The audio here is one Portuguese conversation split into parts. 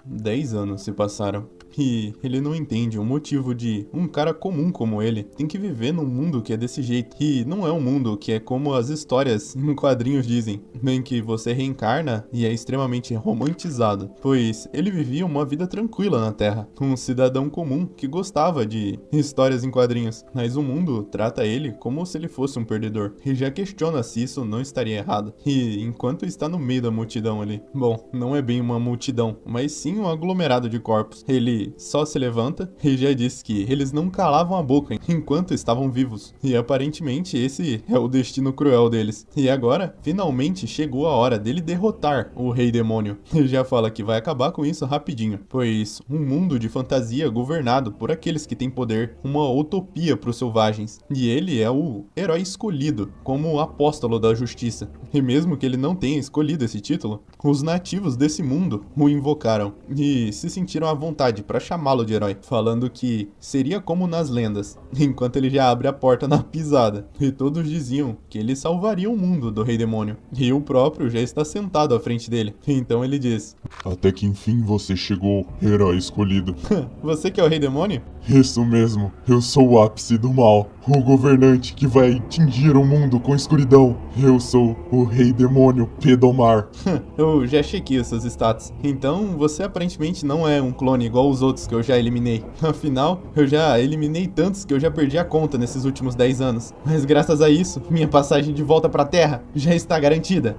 10 anos se passaram. E ele não entende o motivo de um cara comum como ele tem que viver num mundo que é desse jeito. E não é um mundo que é como as histórias em quadrinhos dizem, em que você reencarna e é extremamente romantizado. Pois ele vivia uma vida tranquila na Terra, um cidadão comum que gostava de histórias em quadrinhos. Mas o mundo trata ele como se ele fosse um perdedor. E já questiona se isso não estaria errado. E enquanto está no meio da multidão ali. Bom, não é bem uma multidão, mas sim um aglomerado de corpos. Ele só se levanta e já diz que eles não calavam a boca enquanto estavam vivos. E aparentemente esse é o destino cruel deles. E agora, finalmente chegou a hora dele derrotar o Rei Demônio. E já fala que vai acabar com isso rapidinho, pois um mundo de fantasia governado por aqueles que têm poder, uma utopia para os selvagens. E ele é o herói escolhido como o apóstolo da justiça. E mesmo que ele não tenha escolhido esse título, os nativos desse mundo o invocaram e se sentiram à vontade para chamá-lo de herói, falando que seria como nas lendas, enquanto ele já abre a porta na pisada. E todos diziam que ele salvaria o mundo do Rei Demônio. E o próprio já está sentado à frente dele. Então ele diz: Até que enfim você chegou, herói escolhido. Você que é o Rei Demônio? Isso mesmo, eu sou o ápice do mal, o governante que vai tingir o mundo com escuridão. Eu sou o Rei Demônio Pedomar. Eu já chequei os seus status. Então você aparentemente não é um clone igual os outros que eu já eliminei. Afinal, eu já eliminei tantos que eu já perdi a conta nesses últimos 10 anos. Mas graças a isso, minha passagem de volta pra Terra já está garantida.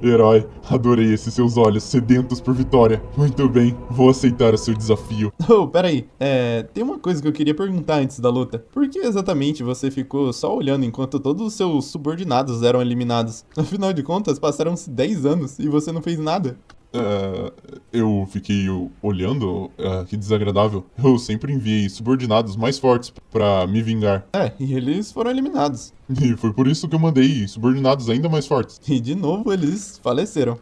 Herói, adorei esses seus olhos sedentos por vitória. Muito bem, vou aceitar o seu desafio. Oh, peraí. Tem uma coisa que eu queria perguntar antes da luta. Por que exatamente você ficou só olhando enquanto todos os seus subordinados eram eliminados? Afinal de contas, passaram-se 10 anos e você não fez nada. Eu fiquei olhando, que desagradável. Eu sempre enviei subordinados mais fortes pra me vingar. E eles foram eliminados. E foi por isso que eu mandei subordinados ainda mais fortes. E de novo eles faleceram.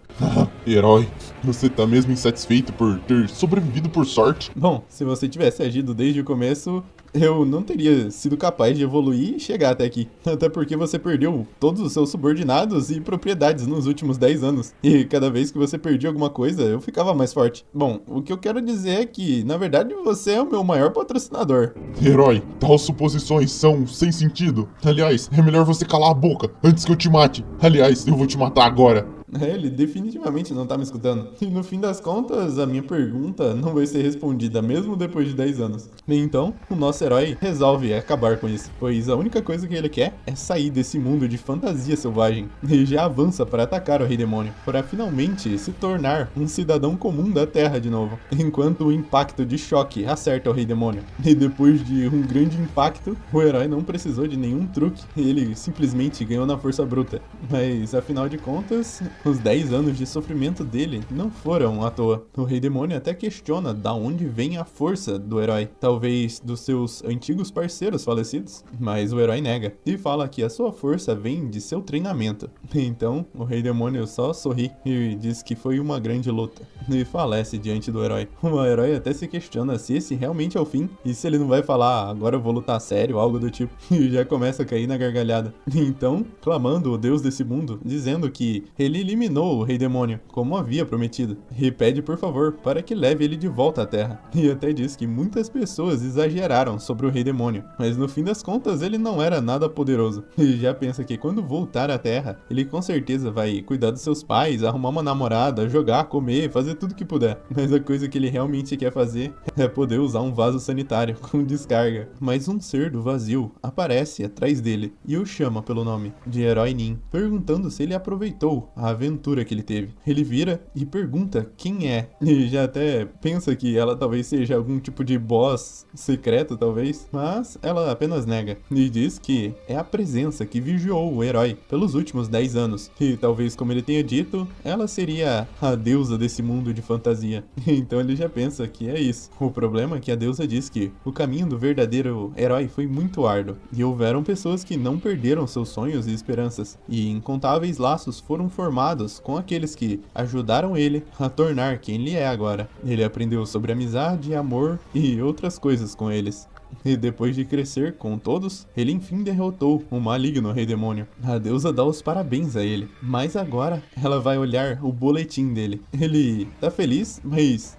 Herói, você tá mesmo insatisfeito por ter sobrevivido por sorte? Bom, se você tivesse agido desde o começo, eu não teria sido capaz de evoluir e chegar até aqui. Até porque você perdeu todos os seus subordinados e propriedades nos últimos 10 anos. E cada vez que você perdia alguma coisa, eu ficava mais forte. Bom, o que eu quero dizer é que, na verdade, você é o meu maior patrocinador. Herói, tais suposições são sem sentido. Aliás, é melhor você calar a boca antes que eu te mate. Aliás, eu vou te matar agora. Ele definitivamente não tá me escutando. E no fim das contas, a minha pergunta não vai ser respondida mesmo depois de 10 anos. Então, o nosso herói resolve acabar com isso, pois a única coisa que ele quer é sair desse mundo de fantasia selvagem. E já avança para atacar o Rei Demônio, para finalmente se tornar um cidadão comum da Terra de novo. Enquanto o impacto de choque acerta o Rei Demônio. E depois de um grande impacto, o herói não precisou de nenhum truque, ele simplesmente ganhou na força bruta. Mas afinal de contas, os 10 anos de sofrimento dele não foram à toa. O Rei Demônio até questiona da onde vem a força do herói. Talvez dos seus antigos parceiros falecidos, mas o herói nega e fala que a sua força vem de seu treinamento. Então, o Rei Demônio só sorri e diz que foi uma grande luta e falece diante do herói. O herói até se questiona se esse realmente é o fim e se ele não vai falar agora eu vou lutar sério, algo do tipo, e já começa a cair na gargalhada. Então, clamando o deus desse mundo, dizendo que ele eliminou o Rei Demônio, como havia prometido, e pede por favor para que leve ele de volta à Terra. E até diz que muitas pessoas exageraram sobre o Rei Demônio, mas no fim das contas ele não era nada poderoso. E já pensa que quando voltar à Terra, ele com certeza vai cuidar dos seus pais, arrumar uma namorada, jogar, comer, fazer tudo que puder. Mas a coisa que ele realmente quer fazer é poder usar um vaso sanitário com descarga. Mas um ser do vazio aparece atrás dele e o chama pelo nome de Herói Nin, perguntando se ele aproveitou a aventura que ele teve. Ele vira e pergunta quem é. E já até pensa que ela talvez seja algum tipo de boss secreto, talvez. Mas ela apenas nega. E diz que é a presença que vigiou o herói pelos últimos 10 anos. E talvez, como ele tenha dito, ela seria a deusa desse mundo de fantasia. Então ele já pensa que é isso. O problema é que a deusa diz que o caminho do verdadeiro herói foi muito árduo. E houveram pessoas que não perderam seus sonhos e esperanças. E incontáveis laços foram formados com aqueles que ajudaram ele a tornar quem ele é agora. Ele aprendeu sobre amizade, amor e outras coisas com eles. E depois de crescer com todos, ele enfim derrotou o maligno Rei Demônio. A deusa dá os parabéns a ele, mas agora ela vai olhar o boletim dele. Ele tá feliz, mas,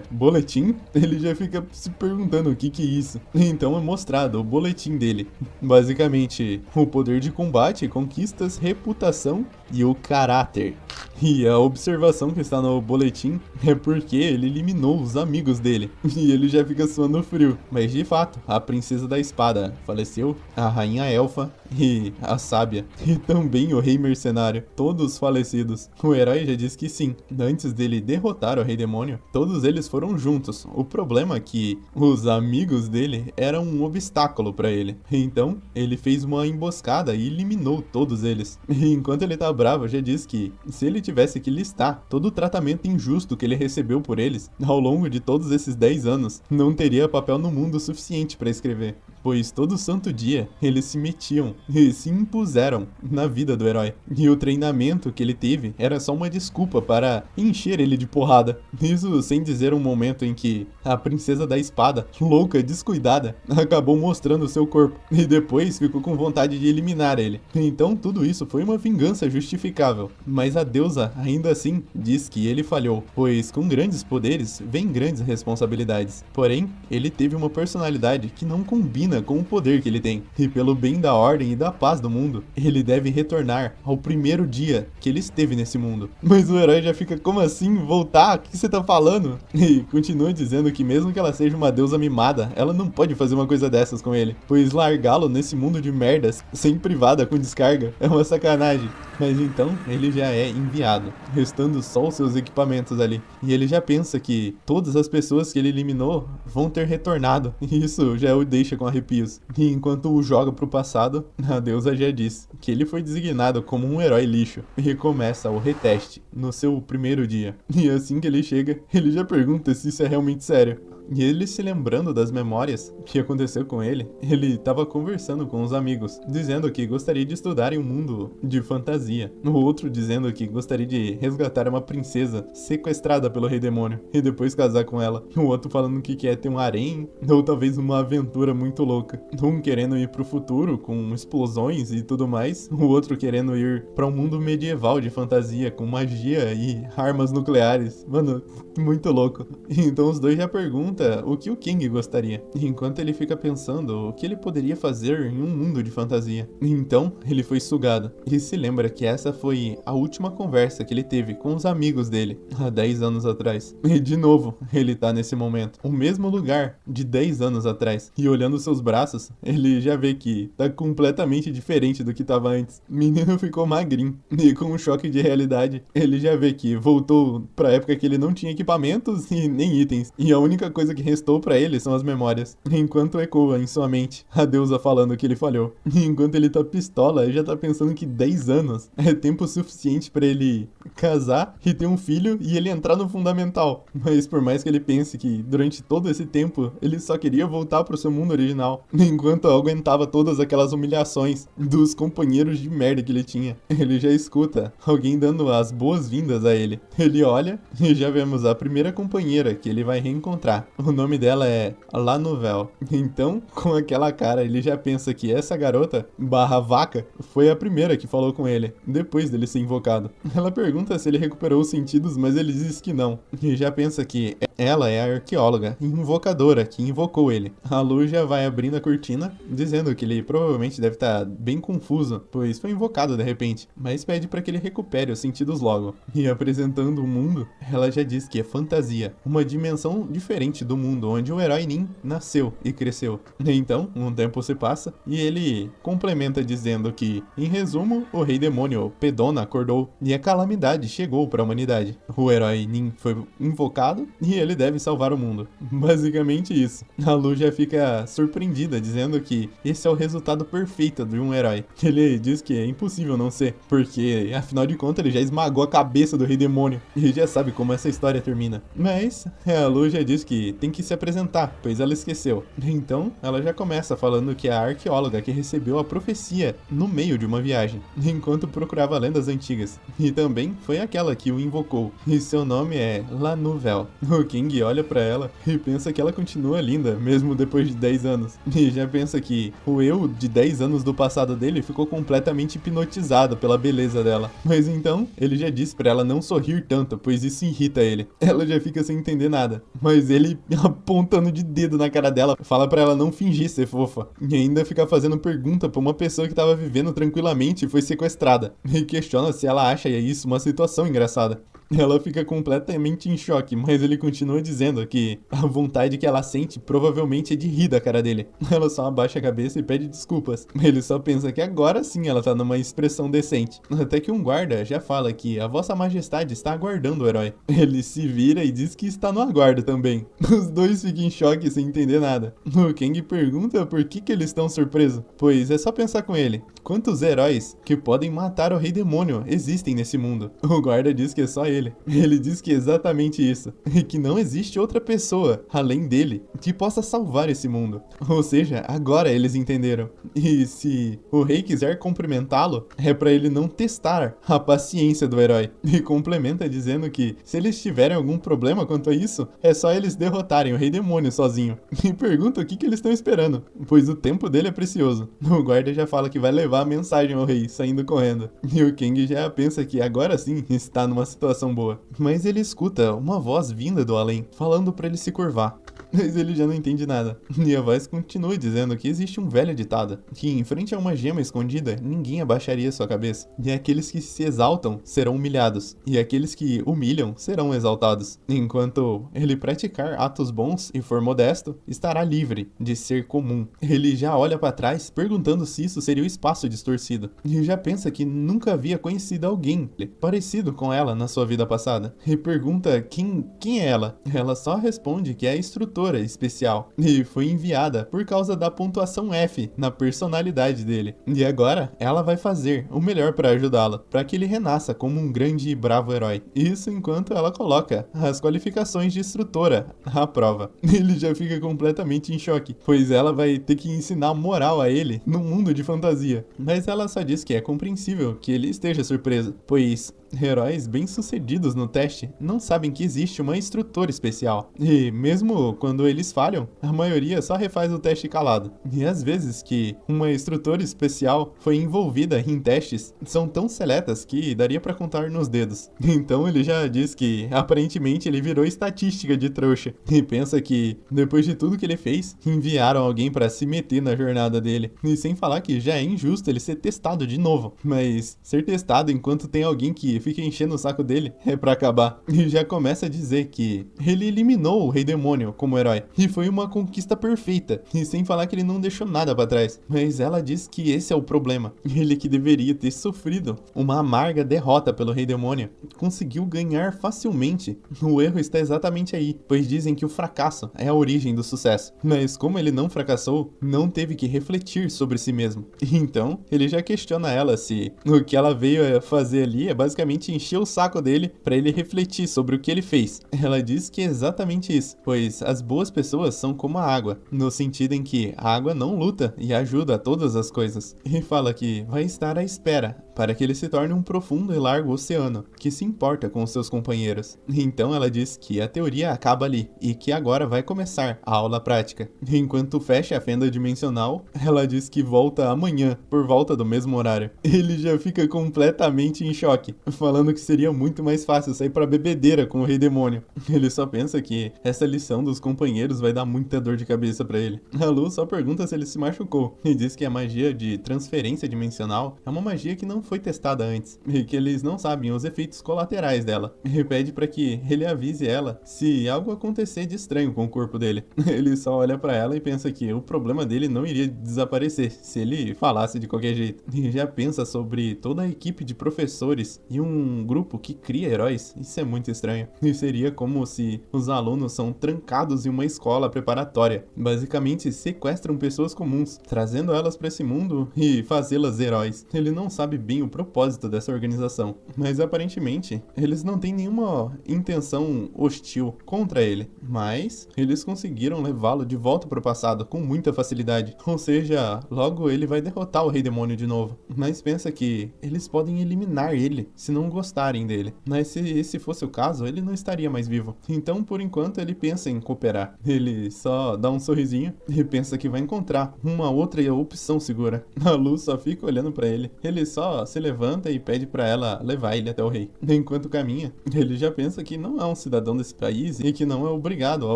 boletim? Ele já fica se perguntando o que é isso. Então é mostrado o boletim dele. Basicamente, o poder de combate, conquistas, reputação e o caráter. E a observação que está no boletim é porque ele eliminou os amigos dele. E ele já fica suando frio. Mas de fato, a princesa da espada faleceu, a rainha elfa e a sábia. E também o rei mercenário, todos falecidos. O herói já diz que sim. Antes dele derrotar o rei demônio, todos eles foram juntos. O problema é que os amigos dele eram um obstáculo para ele. Então, ele fez uma emboscada e eliminou todos eles. E enquanto ele tá bravo, já diz que se ele tivesse que listar todo o tratamento injusto que ele recebeu por eles ao longo de todos esses 10 anos, não teria papel no mundo suficiente para escrever. Pois todo santo dia eles se metiam e se impuseram na vida do herói. E o treinamento que ele teve era só uma desculpa para encher ele de porrada. Isso sem dizer um momento em que a princesa da espada, louca, descuidada, acabou mostrando seu corpo e depois ficou com vontade de eliminar ele. Então tudo isso foi uma vingança justificável. Mas a deusa ainda assim diz que ele falhou, pois com grandes poderes vem grandes responsabilidades. Porém, ele teve uma personalidade que não combina com o poder que ele tem, e pelo bem da ordem e da paz do mundo, ele deve retornar ao primeiro dia que ele esteve nesse mundo. Mas o herói já fica, como assim? Voltar? O que você tá falando? E continua dizendo que mesmo que ela seja uma deusa mimada, ela não pode fazer uma coisa dessas com ele, pois largá-lo nesse mundo de merdas, sem privada com descarga, é uma sacanagem. Mas então, ele já é enviado, restando só os seus equipamentos ali. E ele já pensa que todas as pessoas que ele eliminou vão ter retornado, e isso já o deixa com arrepios. E enquanto o joga pro passado, a deusa já diz que ele foi designado como um herói lixo, e começa o reteste no seu primeiro dia. E assim que ele chega, ele já pergunta se isso é realmente sério. E ele se lembrando das memórias que aconteceu com ele estava conversando com os amigos, dizendo que gostaria de estudar em um mundo de fantasia. O outro dizendo que gostaria de resgatar uma princesa sequestrada pelo rei demônio e depois casar com ela. O outro falando que quer ter um harém ou talvez uma aventura muito louca. Um querendo ir pro futuro com explosões e tudo mais, o outro querendo ir para um mundo medieval de fantasia com magia e armas nucleares. Mano, muito louco. Então os dois já perguntam o que o King gostaria, enquanto ele fica pensando o que ele poderia fazer em um mundo de fantasia. Então, ele foi sugado, e se lembra que essa foi a última conversa que ele teve com os amigos dele, há 10 anos atrás. E de novo, ele tá nesse momento, o mesmo lugar de 10 anos atrás, e olhando seus braços, ele já vê que tá completamente diferente do que tava antes. O menino ficou magrinho, e com um choque de realidade, ele já vê que voltou pra época que ele não tinha equipamentos e nem itens, e a única coisa que restou pra ele são as memórias, enquanto ecoa em sua mente a deusa falando que ele falhou. E enquanto ele tá pistola, ele já tá pensando que 10 anos é tempo suficiente pra ele casar e ter um filho e ele entrar no fundamental. Mas por mais que ele pense que durante todo esse tempo ele só queria voltar pro seu mundo original, enquanto aguentava todas aquelas humilhações dos companheiros de merda que ele tinha, ele já escuta alguém dando as boas-vindas a ele. Ele olha e já vemos a primeira companheira que ele vai reencontrar. O nome dela é La Nouvelle. Então, com aquela cara, ele já pensa que essa garota, barra vaca, foi a primeira que falou com ele, depois dele ser invocado. Ela pergunta se ele recuperou os sentidos, mas ele diz que não. E já pensa que ela é a arqueóloga e invocadora que invocou ele. A Lu já vai abrindo a cortina, dizendo que ele provavelmente deve estar bem confuso, pois foi invocado de repente, mas pede para que ele recupere os sentidos logo. E apresentando o mundo, ela já diz que é fantasia, uma dimensão diferente do mundo onde o herói Nin nasceu e cresceu. Então, um tempo se passa e ele complementa dizendo que, em resumo, o rei demônio Pedona acordou e a calamidade chegou para a humanidade. O herói Nin foi invocado e ele deve salvar o mundo. Basicamente isso. A Lu já fica surpreendida, dizendo que esse é o resultado perfeito de um herói. Ele diz que é impossível não ser, porque afinal de contas ele já esmagou a cabeça do rei demônio e já sabe como essa história termina. Mas a Lu já diz que tem que se apresentar, pois ela esqueceu. Então, ela já começa falando que é a arqueóloga que recebeu a profecia no meio de uma viagem, enquanto procurava lendas antigas. E também foi aquela que o invocou, e seu nome é La Nouvelle. O King olha pra ela e pensa que ela continua linda, mesmo depois de 10 anos. E já pensa que o eu de 10 anos do passado dele ficou completamente hipnotizado pela beleza dela. Mas então, ele já disse pra ela não sorrir tanto, pois isso irrita ele. Ela já fica sem entender nada. Mas ele, apontando de dedo na cara dela, fala pra ela não fingir ser fofa. E ainda fica fazendo pergunta pra uma pessoa que tava vivendo tranquilamente e foi sequestrada. E questiona se ela acha isso uma situação engraçada. Ela fica completamente em choque, mas ele continua dizendo que a vontade que ela sente provavelmente é de rir da cara dele. Ela só abaixa a cabeça e pede desculpas. Ele só pensa que agora sim ela tá numa expressão decente. Até que um guarda já fala que a Vossa Majestade está aguardando o herói. Ele se vira e diz que está no aguardo também. Os dois ficam em choque sem entender nada. O Kang pergunta por que eles estão surpresos, pois é só pensar com ele. Quantos heróis que podem matar o Rei Demônio existem nesse mundo? O guarda diz que é só ele. Ele diz que é exatamente isso, e que não existe outra pessoa, além dele, que possa salvar esse mundo. Ou seja, agora eles entenderam. E se o rei quiser cumprimentá-lo, é pra ele não testar a paciência do herói. E complementa dizendo que se eles tiverem algum problema quanto a isso, é só eles derrotarem o Rei Demônio sozinho. E pergunta o que eles estão esperando, pois o tempo dele é precioso. O guarda já fala que vai levar a mensagem ao rei, saindo correndo. E o Kang já pensa que agora sim está numa situação boa. Mas ele escuta uma voz vinda do além, falando pra ele se curvar. Mas ele já não entende nada. E a voz continua dizendo que existe um velho ditado, que em frente a uma gema escondida, ninguém abaixaria sua cabeça. E aqueles que se exaltam serão humilhados, e aqueles que humilham serão exaltados. Enquanto ele praticar atos bons e for modesto, estará livre de ser comum. Ele já olha pra trás, perguntando se isso seria o espaço distorcido. E já pensa que nunca havia conhecido alguém parecido com ela na sua vida passada. E pergunta quem é ela. Ela só responde que é a instrutora especial e foi enviada por causa da pontuação F na personalidade dele. E agora ela vai fazer o melhor para ajudá-lo, para que ele renasça como um grande e bravo herói. Isso enquanto ela coloca as qualificações de instrutora à prova. Ele já fica completamente em choque, pois ela vai ter que ensinar moral a ele num mundo de fantasia. Mas ela só diz que é compreensível que ele esteja surpreso, pois heróis bem-sucedidos no teste não sabem que existe uma instrutora especial. E mesmo quando eles falham, a maioria só refaz o teste calado. E às vezes que uma instrutora especial foi envolvida em testes são tão seletas que daria pra contar nos dedos. Então ele já diz que aparentemente ele virou estatística de trouxa. E pensa que depois de tudo que ele fez, enviaram alguém pra se meter na jornada dele. E sem falar que já é injusto ele ser testado de novo. Mas ser testado enquanto tem alguém que fica enchendo o saco dele é pra acabar. E já começa a dizer que ele eliminou o Rei Demônio como herói. E foi uma conquista perfeita. E sem falar que ele não deixou nada pra trás. Mas ela diz que esse é o problema. Ele que deveria ter sofrido uma amarga derrota pelo Rei Demônio conseguiu ganhar facilmente. O erro está exatamente aí, pois dizem que o fracasso é a origem do sucesso. Mas como ele não fracassou, não teve que refletir sobre si mesmo. Então, ele já questiona ela se o que ela veio a fazer ali é basicamente encher o saco dele para ele refletir sobre o que ele fez. Ela diz que é exatamente isso, pois as boas pessoas são como a água, no sentido em que a água não luta e ajuda a todas as coisas. E fala que vai estar à espera para que ele se torne um profundo e largo oceano, que se importa com os seus companheiros. Então ela diz que a teoria acaba ali, e que agora vai começar a aula prática. Enquanto fecha a fenda dimensional, ela diz que volta amanhã, por volta do mesmo horário. Ele já fica completamente em choque, falando que seria muito mais fácil sair pra bebedeira com o Rei Demônio. Ele só pensa que essa lição dos companheiros vai dar muita dor de cabeça pra ele. A Lu só pergunta se ele se machucou, e diz que a magia de transferência dimensional é uma magia que não foi testada antes, e que eles não sabem os efeitos colaterais dela. E pede pra que ele avise ela se algo acontecer de estranho com o corpo dele. Ele só olha pra ela e pensa que o problema dele não iria desaparecer se ele falasse de qualquer jeito. E já pensa sobre toda a equipe de professores e um grupo que cria heróis. Isso é muito estranho. E seria como se os alunos são trancados alunos em uma escola preparatória. Basicamente, sequestram pessoas comuns, trazendo elas para esse mundo e fazê-las heróis. Ele não sabe bem o propósito dessa organização, mas aparentemente eles não têm nenhuma intenção hostil contra ele, mas eles conseguiram levá-lo de volta para o passado com muita facilidade, ou seja, logo ele vai derrotar o Rei Demônio de novo. Mas pensa que eles podem eliminar ele se não gostarem dele, mas se esse fosse o caso, ele não estaria mais vivo. Então, por enquanto, ele pensa em cooperar. Ele só dá um sorrisinho e pensa que vai encontrar uma outra opção segura. A Lu só fica olhando para ele. Ele só se levanta e pede para ela levar ele até o rei. Enquanto caminha, ele já pensa que não é um cidadão desse país e que não é obrigado a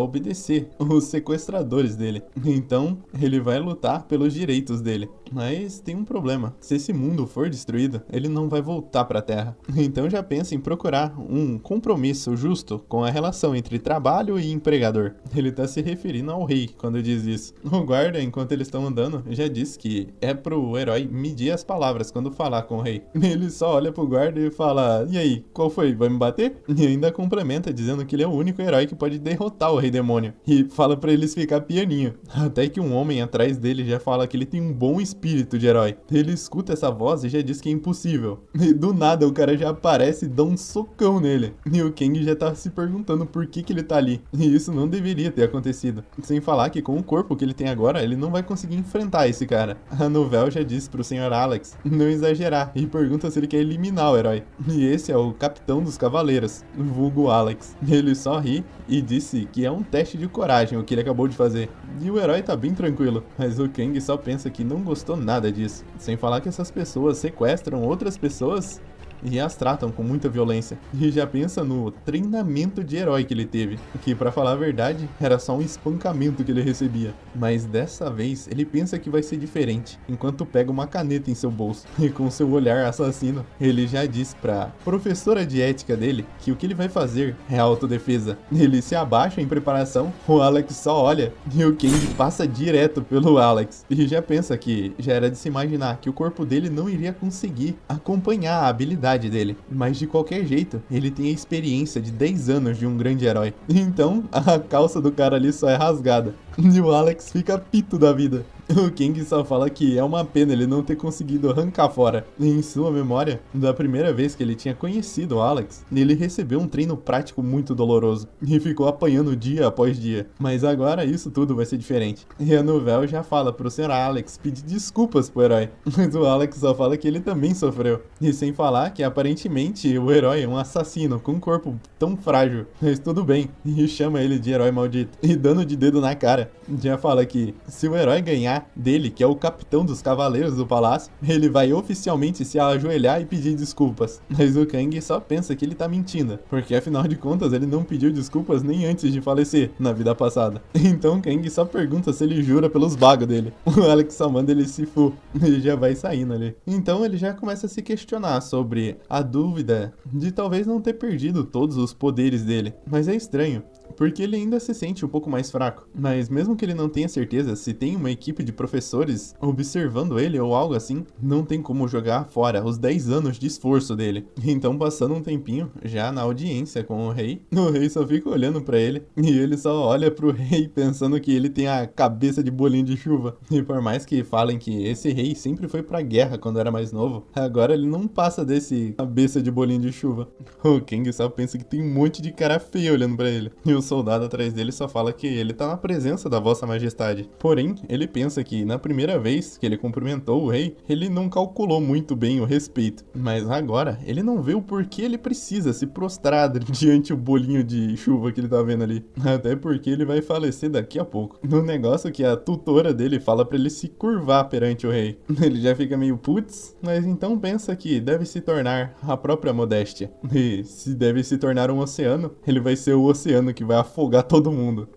obedecer os sequestradores dele. Então, ele vai lutar pelos direitos dele. Mas tem um problema. Se esse mundo for destruído, ele não vai voltar para a Terra. Então já pensa em procurar um compromisso justo com a relação entre trabalho e empregador. Ele tá se referindo ao rei quando diz isso. O guarda, enquanto eles estão andando, já diz que é pro herói medir as palavras quando falar com o rei. Ele só olha pro guarda e fala: "E aí, qual foi? Vai me bater?" E ainda complementa dizendo que ele é o único herói que pode derrotar o Rei Demônio. E fala pra eles ficar pianinho. Até que um homem atrás dele já fala que ele tem um bom espírito de herói. Ele escuta essa voz e já diz que é impossível. E do nada o cara já aparece e dá um socão nele. E o Kang já tá se perguntando por que ele tá ali. E isso não deveria ter acontecido. Sem falar que com o corpo que ele tem agora, ele não vai conseguir enfrentar esse cara. A Novel já disse pro Sr. Alex não exagerar e pergunta se ele quer eliminar o herói. E esse é o Capitão dos Cavaleiros, vulgo Alex. Ele só ri e disse que é um teste de coragem o que ele acabou de fazer. E o herói tá bem tranquilo, mas o Kang só pensa que não gostou nada disso. Sem falar que essas pessoas sequestram outras pessoas e as tratam com muita violência. E já pensa no treinamento de herói que ele teve, que pra falar a verdade, era só um espancamento que ele recebia. Mas dessa vez, ele pensa que vai ser diferente, enquanto pega uma caneta em seu bolso. E com seu olhar assassino, ele já diz pra professora de ética dele que o que ele vai fazer é autodefesa. Ele se abaixa em preparação, o Alex só olha, e o Kang passa direto pelo Alex. E já pensa que já era de se imaginar que o corpo dele não iria conseguir acompanhar a habilidade dele, mas de qualquer jeito, ele tem a experiência de 10 anos de um grande herói. Então, a calça do cara ali só é rasgada. E o Alex fica pito da vida. O Kang só fala que é uma pena ele não ter conseguido arrancar fora. Em sua memória, da primeira vez que ele tinha conhecido o Alex, ele recebeu um treino prático muito doloroso e ficou apanhando dia após dia. Mas agora isso tudo vai ser diferente. E a Novel já fala pro Sr. Alex pedir desculpas pro herói, mas o Alex só fala que ele também sofreu. E sem falar que aparentemente o herói é um assassino com um corpo tão frágil. Mas tudo bem, e chama ele de herói maldito. E dando de dedo na cara, já fala que se o herói ganhar dele, que é o capitão dos cavaleiros do palácio, ele vai oficialmente se ajoelhar e pedir desculpas. Mas o Kang só pensa que ele tá mentindo, porque afinal de contas ele não pediu desculpas nem antes de falecer na vida passada. Então Kang só pergunta se ele jura pelos bagos dele. O Alex só manda ele se fu e já vai saindo ali. Então ele já começa a se questionar sobre a dúvida de talvez não ter perdido todos os poderes dele. Mas é estranho, porque ele ainda se sente um pouco mais fraco. Mas mesmo que ele não tenha certeza se tem uma equipe de professores observando ele ou algo assim, não tem como jogar fora os 10 anos de esforço dele. Então, passando um tempinho, já na audiência com o rei só fica olhando pra ele, e ele só olha pro rei pensando que ele tem a cabeça de bolinho de chuva. E por mais que falem que esse rei sempre foi pra guerra quando era mais novo, agora ele não passa desse cabeça de bolinho de chuva. O Kang só pensa que tem um monte de cara feio olhando pra ele. E o soldado atrás dele só fala que ele tá na presença da Vossa Majestade. Porém, ele pensa que na primeira vez que ele cumprimentou o rei, ele não calculou muito bem o respeito. Mas agora, ele não vê o porquê ele precisa se prostrar diante o bolinho de chuva que ele tá vendo ali. Até porque ele vai falecer daqui a pouco. No negócio que a tutora dele fala pra ele se curvar perante o rei. Ele já fica meio putz, mas então pensa que deve se tornar a própria modéstia. E se deve se tornar um oceano, ele vai ser o oceano que vai afogar todo mundo.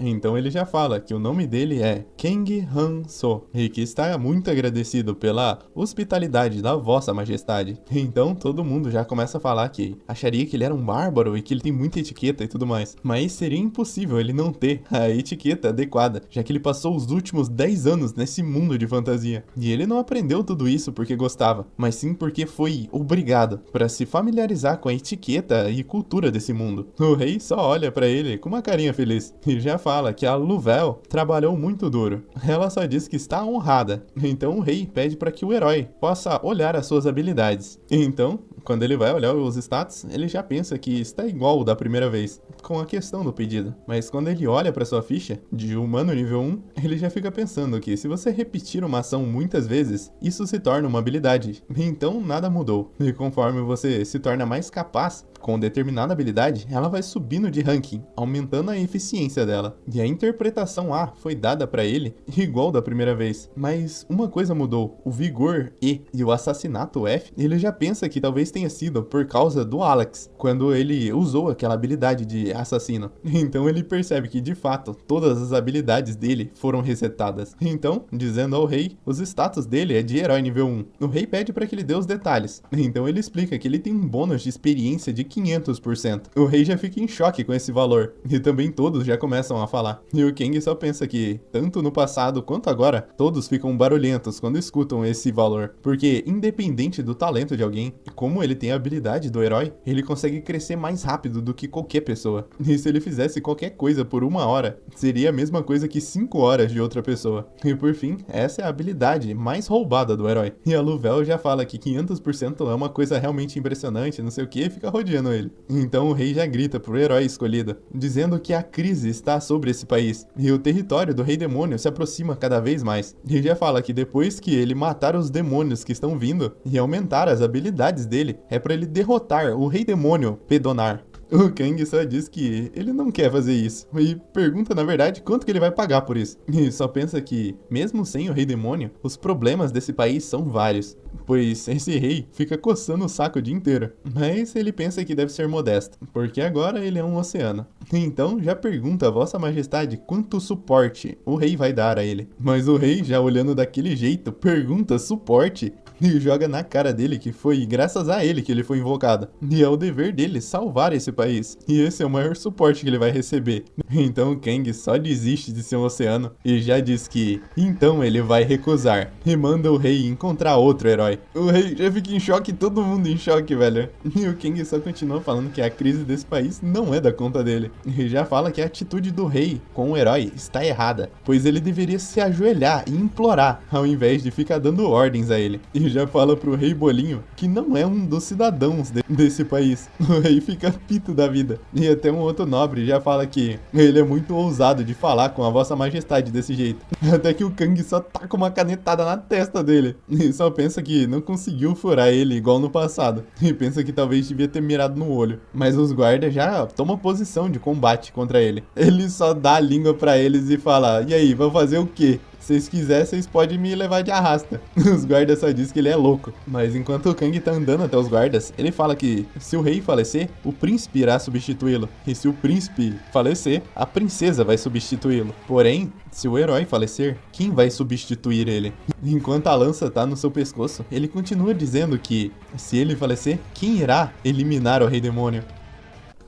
Então ele já fala que o nome dele é Kang Han-so e que está muito agradecido pela hospitalidade da Vossa Majestade. Então todo mundo já começa a falar que acharia que ele era um bárbaro e que ele tem muita etiqueta e tudo mais. Mas seria impossível ele não ter a etiqueta adequada, já que ele passou os últimos 10 anos nesse mundo de fantasia. E ele não aprendeu tudo isso porque gostava, mas sim porque foi obrigado para se familiarizar com a etiqueta e cultura desse mundo. O rei só olha para ele ele com uma carinha feliz e já fala que a Louvel trabalhou muito duro. Ela só diz que está honrada. Então o rei pede para que o herói possa olhar as suas habilidades. Então, quando ele vai olhar os status, ele já pensa que está igual o da primeira vez, com a questão do pedido. Mas quando ele olha para sua ficha de humano nível 1, ele já fica pensando que se você repetir uma ação muitas vezes, isso se torna uma habilidade. Então nada mudou. E conforme você se torna mais capaz com determinada habilidade, ela vai subindo de ranking, aumentando a eficiência dela. E a interpretação A foi dada para ele igual da primeira vez. Mas uma coisa mudou, o vigor E e o assassinato F, ele já pensa que talvez tenha sido por causa do Alex, quando ele usou aquela habilidade de assassino. Então ele percebe que de fato todas as habilidades dele foram resetadas. Então, dizendo ao rei, os status dele é de herói nível 1. O rei pede para que ele dê os detalhes. Então ele explica que ele tem um bônus de experiência de 500%. O rei já fica em choque com esse valor, e também todos já começam a falar. E o Kang só pensa que, tanto no passado quanto agora, todos ficam barulhentos quando escutam esse valor, porque independente do talento de alguém, como ele tem a habilidade do herói, ele consegue crescer mais rápido do que qualquer pessoa. E se ele fizesse qualquer coisa por 1 hora, seria a mesma coisa que 5 horas de outra pessoa. E por fim, essa é a habilidade mais roubada do herói. E a Louvel já fala que 500% é uma coisa realmente impressionante, não sei o que, e fica rodeando ele. Então o rei já grita pro herói escolhido, dizendo que a crise está sobre esse país, e o território do rei demônio se aproxima cada vez mais. E já fala que depois que ele matar os demônios que estão vindo, e aumentar as habilidades dele, é para ele derrotar o rei demônio Pedonar. O Kang só diz que ele não quer fazer isso, e pergunta na verdade quanto que ele vai pagar por isso. E só pensa que, mesmo sem o rei demônio, os problemas desse país são vários, pois esse rei fica coçando o saco o dia inteiro. Mas ele pensa que deve ser modesto, porque agora ele é um oceano. Então já pergunta a Vossa Majestade quanto suporte o rei vai dar a ele. Mas o rei, já olhando daquele jeito, pergunta suporte e joga na cara dele que foi graças a ele que ele foi invocado. E é o dever dele salvar esse país. E esse é o maior suporte que ele vai receber. Então Kang só desiste de ser um oceano e já diz que então ele vai recusar. E manda o rei encontrar outro herói. O rei já fica em choque, todo mundo em choque, velho. E o Kang só continua falando que a crise desse país não é da conta dele. E já fala que a atitude do rei com o herói está errada, pois ele deveria se ajoelhar e implorar, ao invés de ficar dando ordens a ele. E já fala pro rei Bolinho que não é um dos cidadãos desse país. O rei fica pito da vida. E até um outro nobre já fala que ele é muito ousado de falar com a Vossa Majestade desse jeito. Até que o Kang só taca uma canetada na testa dele. E só pensa que não conseguiu furar ele igual no passado. E pensa que talvez devia ter mirado no olho. Mas os guardas já tomam posição de combate contra ele. Ele só dá a língua pra eles e fala: e aí, vão fazer o quê? Se vocês quiserem, vocês podem me levar de arrasta. Os guardas só dizem que ele é louco. Mas enquanto o Kang tá andando até os guardas, ele fala que se o rei falecer, o príncipe irá substituí-lo. E se o príncipe falecer, a princesa vai substituí-lo. Porém, se o herói falecer, quem vai substituir ele? Enquanto a lança tá no seu pescoço, ele continua dizendo que se ele falecer, quem irá eliminar o rei demônio?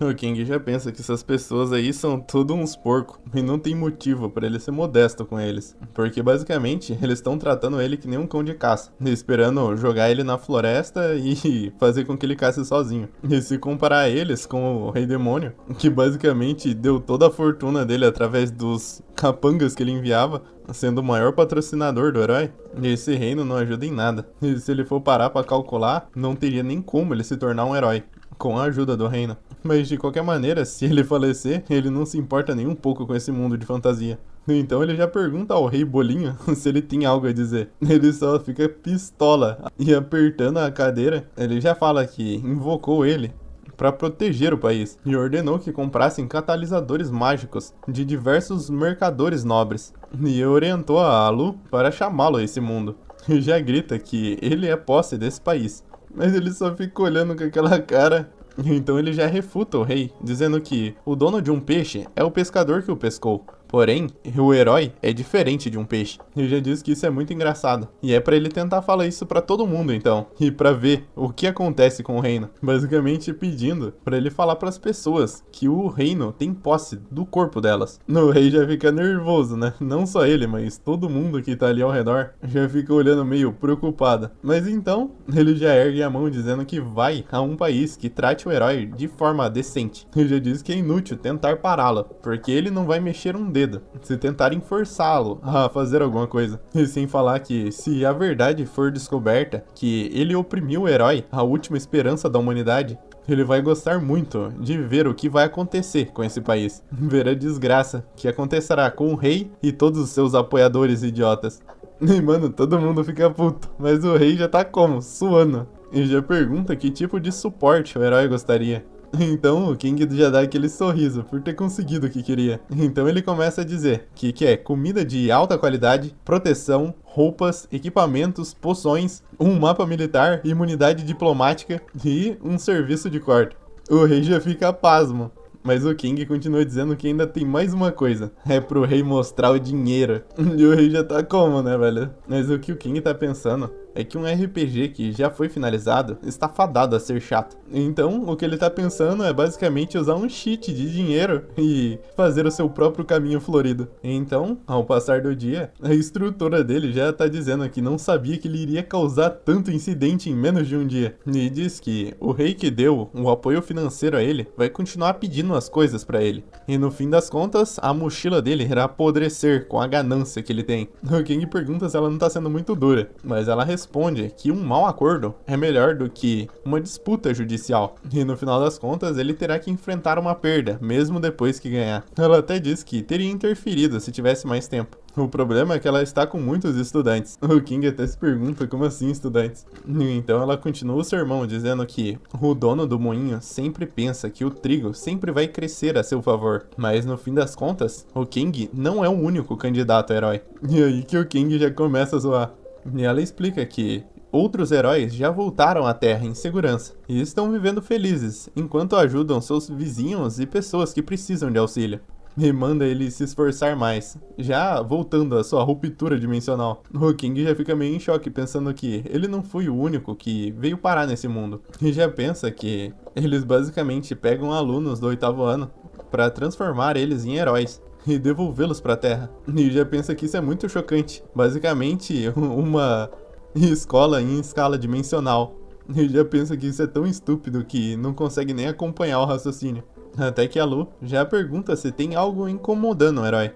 O Kang já pensa que essas pessoas aí são tudo uns porcos e não tem motivo pra ele ser modesto com eles, porque basicamente eles estão tratando ele que nem um cão de caça, esperando jogar ele na floresta e fazer com que ele caça sozinho. E se comparar eles com o Rei Demônio, que basicamente deu toda a fortuna dele através dos capangas que ele enviava, sendo o maior patrocinador do herói, esse reino não ajuda em nada. E se ele for parar pra calcular, não teria nem como ele se tornar um herói com a ajuda do reino. Mas de qualquer maneira, se ele falecer, ele não se importa nem um pouco com esse mundo de fantasia. Então ele já pergunta ao rei Bolinho se ele tem algo a dizer. Ele só fica pistola e apertando a cadeira, ele já fala que invocou ele para proteger o país e ordenou que comprassem catalisadores mágicos de diversos mercadores nobres e orientou a Alu para chamá-lo a esse mundo. E já grita que ele é posse desse país. Mas ele só fica olhando com aquela cara. Então ele já refuta o rei, dizendo que o dono de um peixe é o pescador que o pescou. Porém, o herói é diferente de um peixe. Ele já disse que isso é muito engraçado. E é pra ele tentar falar isso pra todo mundo, então. E pra ver o que acontece com o reino. Basicamente pedindo pra ele falar pras pessoas que o reino tem posse do corpo delas. O rei já fica nervoso, né? Não só ele, mas todo mundo que tá ali ao redor já fica olhando meio preocupado. Mas então, ele já ergue a mão dizendo que vai a um país que trate o herói de forma decente. Ele já diz que é inútil tentar pará-lo, porque ele não vai mexer um dedo se tentarem forçá-lo a fazer alguma coisa. E sem falar que, se a verdade for descoberta, que ele oprimiu o herói, a última esperança da humanidade, ele vai gostar muito de ver o que vai acontecer com esse país. Ver a desgraça que acontecerá com o rei e todos os seus apoiadores idiotas. E mano, todo mundo fica puto, mas o rei já tá como? Suando. E já pergunta que tipo de suporte o herói gostaria. Então o King já dá aquele sorriso por ter conseguido o que queria. Então ele começa a dizer que quer comida de alta qualidade, proteção, roupas, equipamentos, poções, um mapa militar, imunidade diplomática e um serviço de corte. O rei já fica pasmo. Mas o King continua dizendo que ainda tem mais uma coisa. É pro rei mostrar o dinheiro. E o rei já tá como, né, velho? Mas o que o King tá pensando é que um RPG que já foi finalizado está fadado a ser chato. Então, o que ele tá pensando é basicamente usar um cheat de dinheiro e fazer o seu próprio caminho florido. Então, ao passar do dia, a instrutora dele já tá dizendo que não sabia que ele iria causar tanto incidente em menos de um dia. E diz que o rei que deu o apoio financeiro a ele vai continuar pedindo as coisas pra ele. E no fim das contas, a mochila dele irá apodrecer com a ganância que ele tem. O King pergunta se ela não tá sendo muito dura, mas ela responde que um mau acordo é melhor do que uma disputa judicial. E no final das contas, ele terá que enfrentar uma perda, mesmo depois que ganhar. Ela até diz que teria interferido se tivesse mais tempo. O problema é que ela está com muitos estudantes. O King até se pergunta como assim estudantes. Então ela continua o sermão dizendo que o dono do moinho sempre pensa que o trigo sempre vai crescer a seu favor. Mas no fim das contas, o King não é o único candidato a herói. E aí que o King já começa a zoar. E ela explica que outros heróis já voltaram à Terra em segurança e estão vivendo felizes, enquanto ajudam seus vizinhos e pessoas que precisam de auxílio. E manda ele se esforçar mais, já voltando à sua ruptura dimensional. O King já fica meio em choque, pensando que ele não foi o único que veio parar nesse mundo. E já pensa que eles basicamente pegam alunos do 8º ano para transformar eles em heróis e devolvê-los para a Terra. E já pensa que isso é muito chocante. Basicamente, uma escola em escala dimensional. E já pensa que isso é tão estúpido que não consegue nem acompanhar o raciocínio. Até que a Lu já pergunta se tem algo incomodando o herói.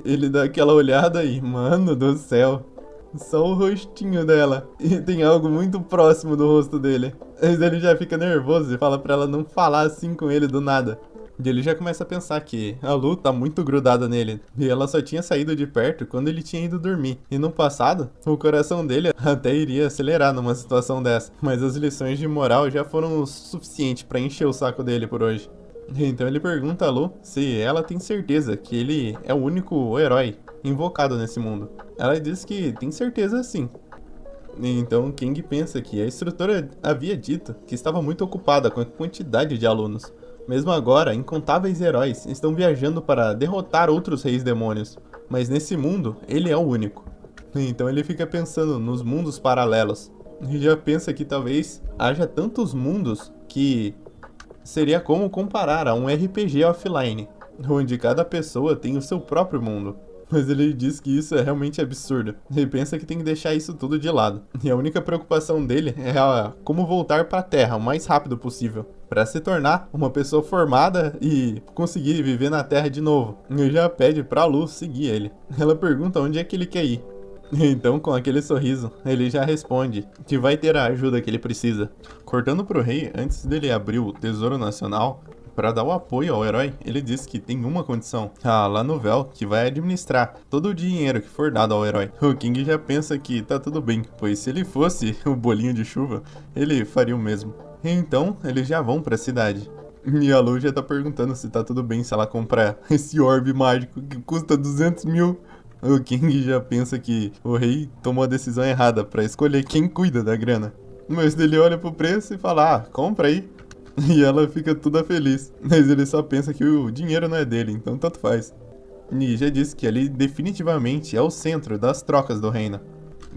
Ele dá aquela olhada e, mano do céu, só o rostinho dela. E tem algo muito próximo do rosto dele. Mas ele já fica nervoso e fala pra ela não falar assim com ele do nada. E ele já começa a pensar que a Lu tá muito grudada nele. E ela só tinha saído de perto quando ele tinha ido dormir. E no passado, o coração dele até iria acelerar numa situação dessa. Mas as lições de moral já foram o suficiente pra encher o saco dele por hoje. Então ele pergunta a Lu se ela tem certeza que ele é o único herói invocado nesse mundo. Ela diz que tem certeza sim. Então King pensa que a instrutora havia dito que estava muito ocupada com a quantidade de alunos. Mesmo agora, incontáveis heróis estão viajando para derrotar outros reis demônios, mas nesse mundo, ele é o único. Então ele fica pensando nos mundos paralelos, e já pensa que talvez haja tantos mundos que seria como comparar a um RPG offline, onde cada pessoa tem o seu próprio mundo. Mas ele diz que isso é realmente absurdo. Ele pensa que tem que deixar isso tudo de lado. E a única preocupação dele é como voltar para a Terra o mais rápido possível, para se tornar uma pessoa formada e conseguir viver na Terra de novo. E já pede pra Lu seguir ele. Ela pergunta onde é que ele quer ir. Então, com aquele sorriso, ele já responde que vai ter a ajuda que ele precisa. Cortando pro rei, antes dele abrir o Tesouro Nacional, para dar o apoio ao herói, ele diz que tem uma condição, a Lanovel, que vai administrar todo o dinheiro que for dado ao herói. O King já pensa que tá tudo bem, pois se ele fosse o bolinho de chuva, ele faria o mesmo. Então, eles já vão para a cidade. E a Lu já tá perguntando se tá tudo bem se ela comprar esse orbe mágico que custa 200 mil. O King já pensa que o rei tomou a decisão errada para escolher quem cuida da grana. Mas ele olha pro preço e fala, compra aí. E ela fica toda feliz. Mas ele só pensa que o dinheiro não é dele, então tanto faz. e já disse que ali definitivamente é o centro das trocas do reino.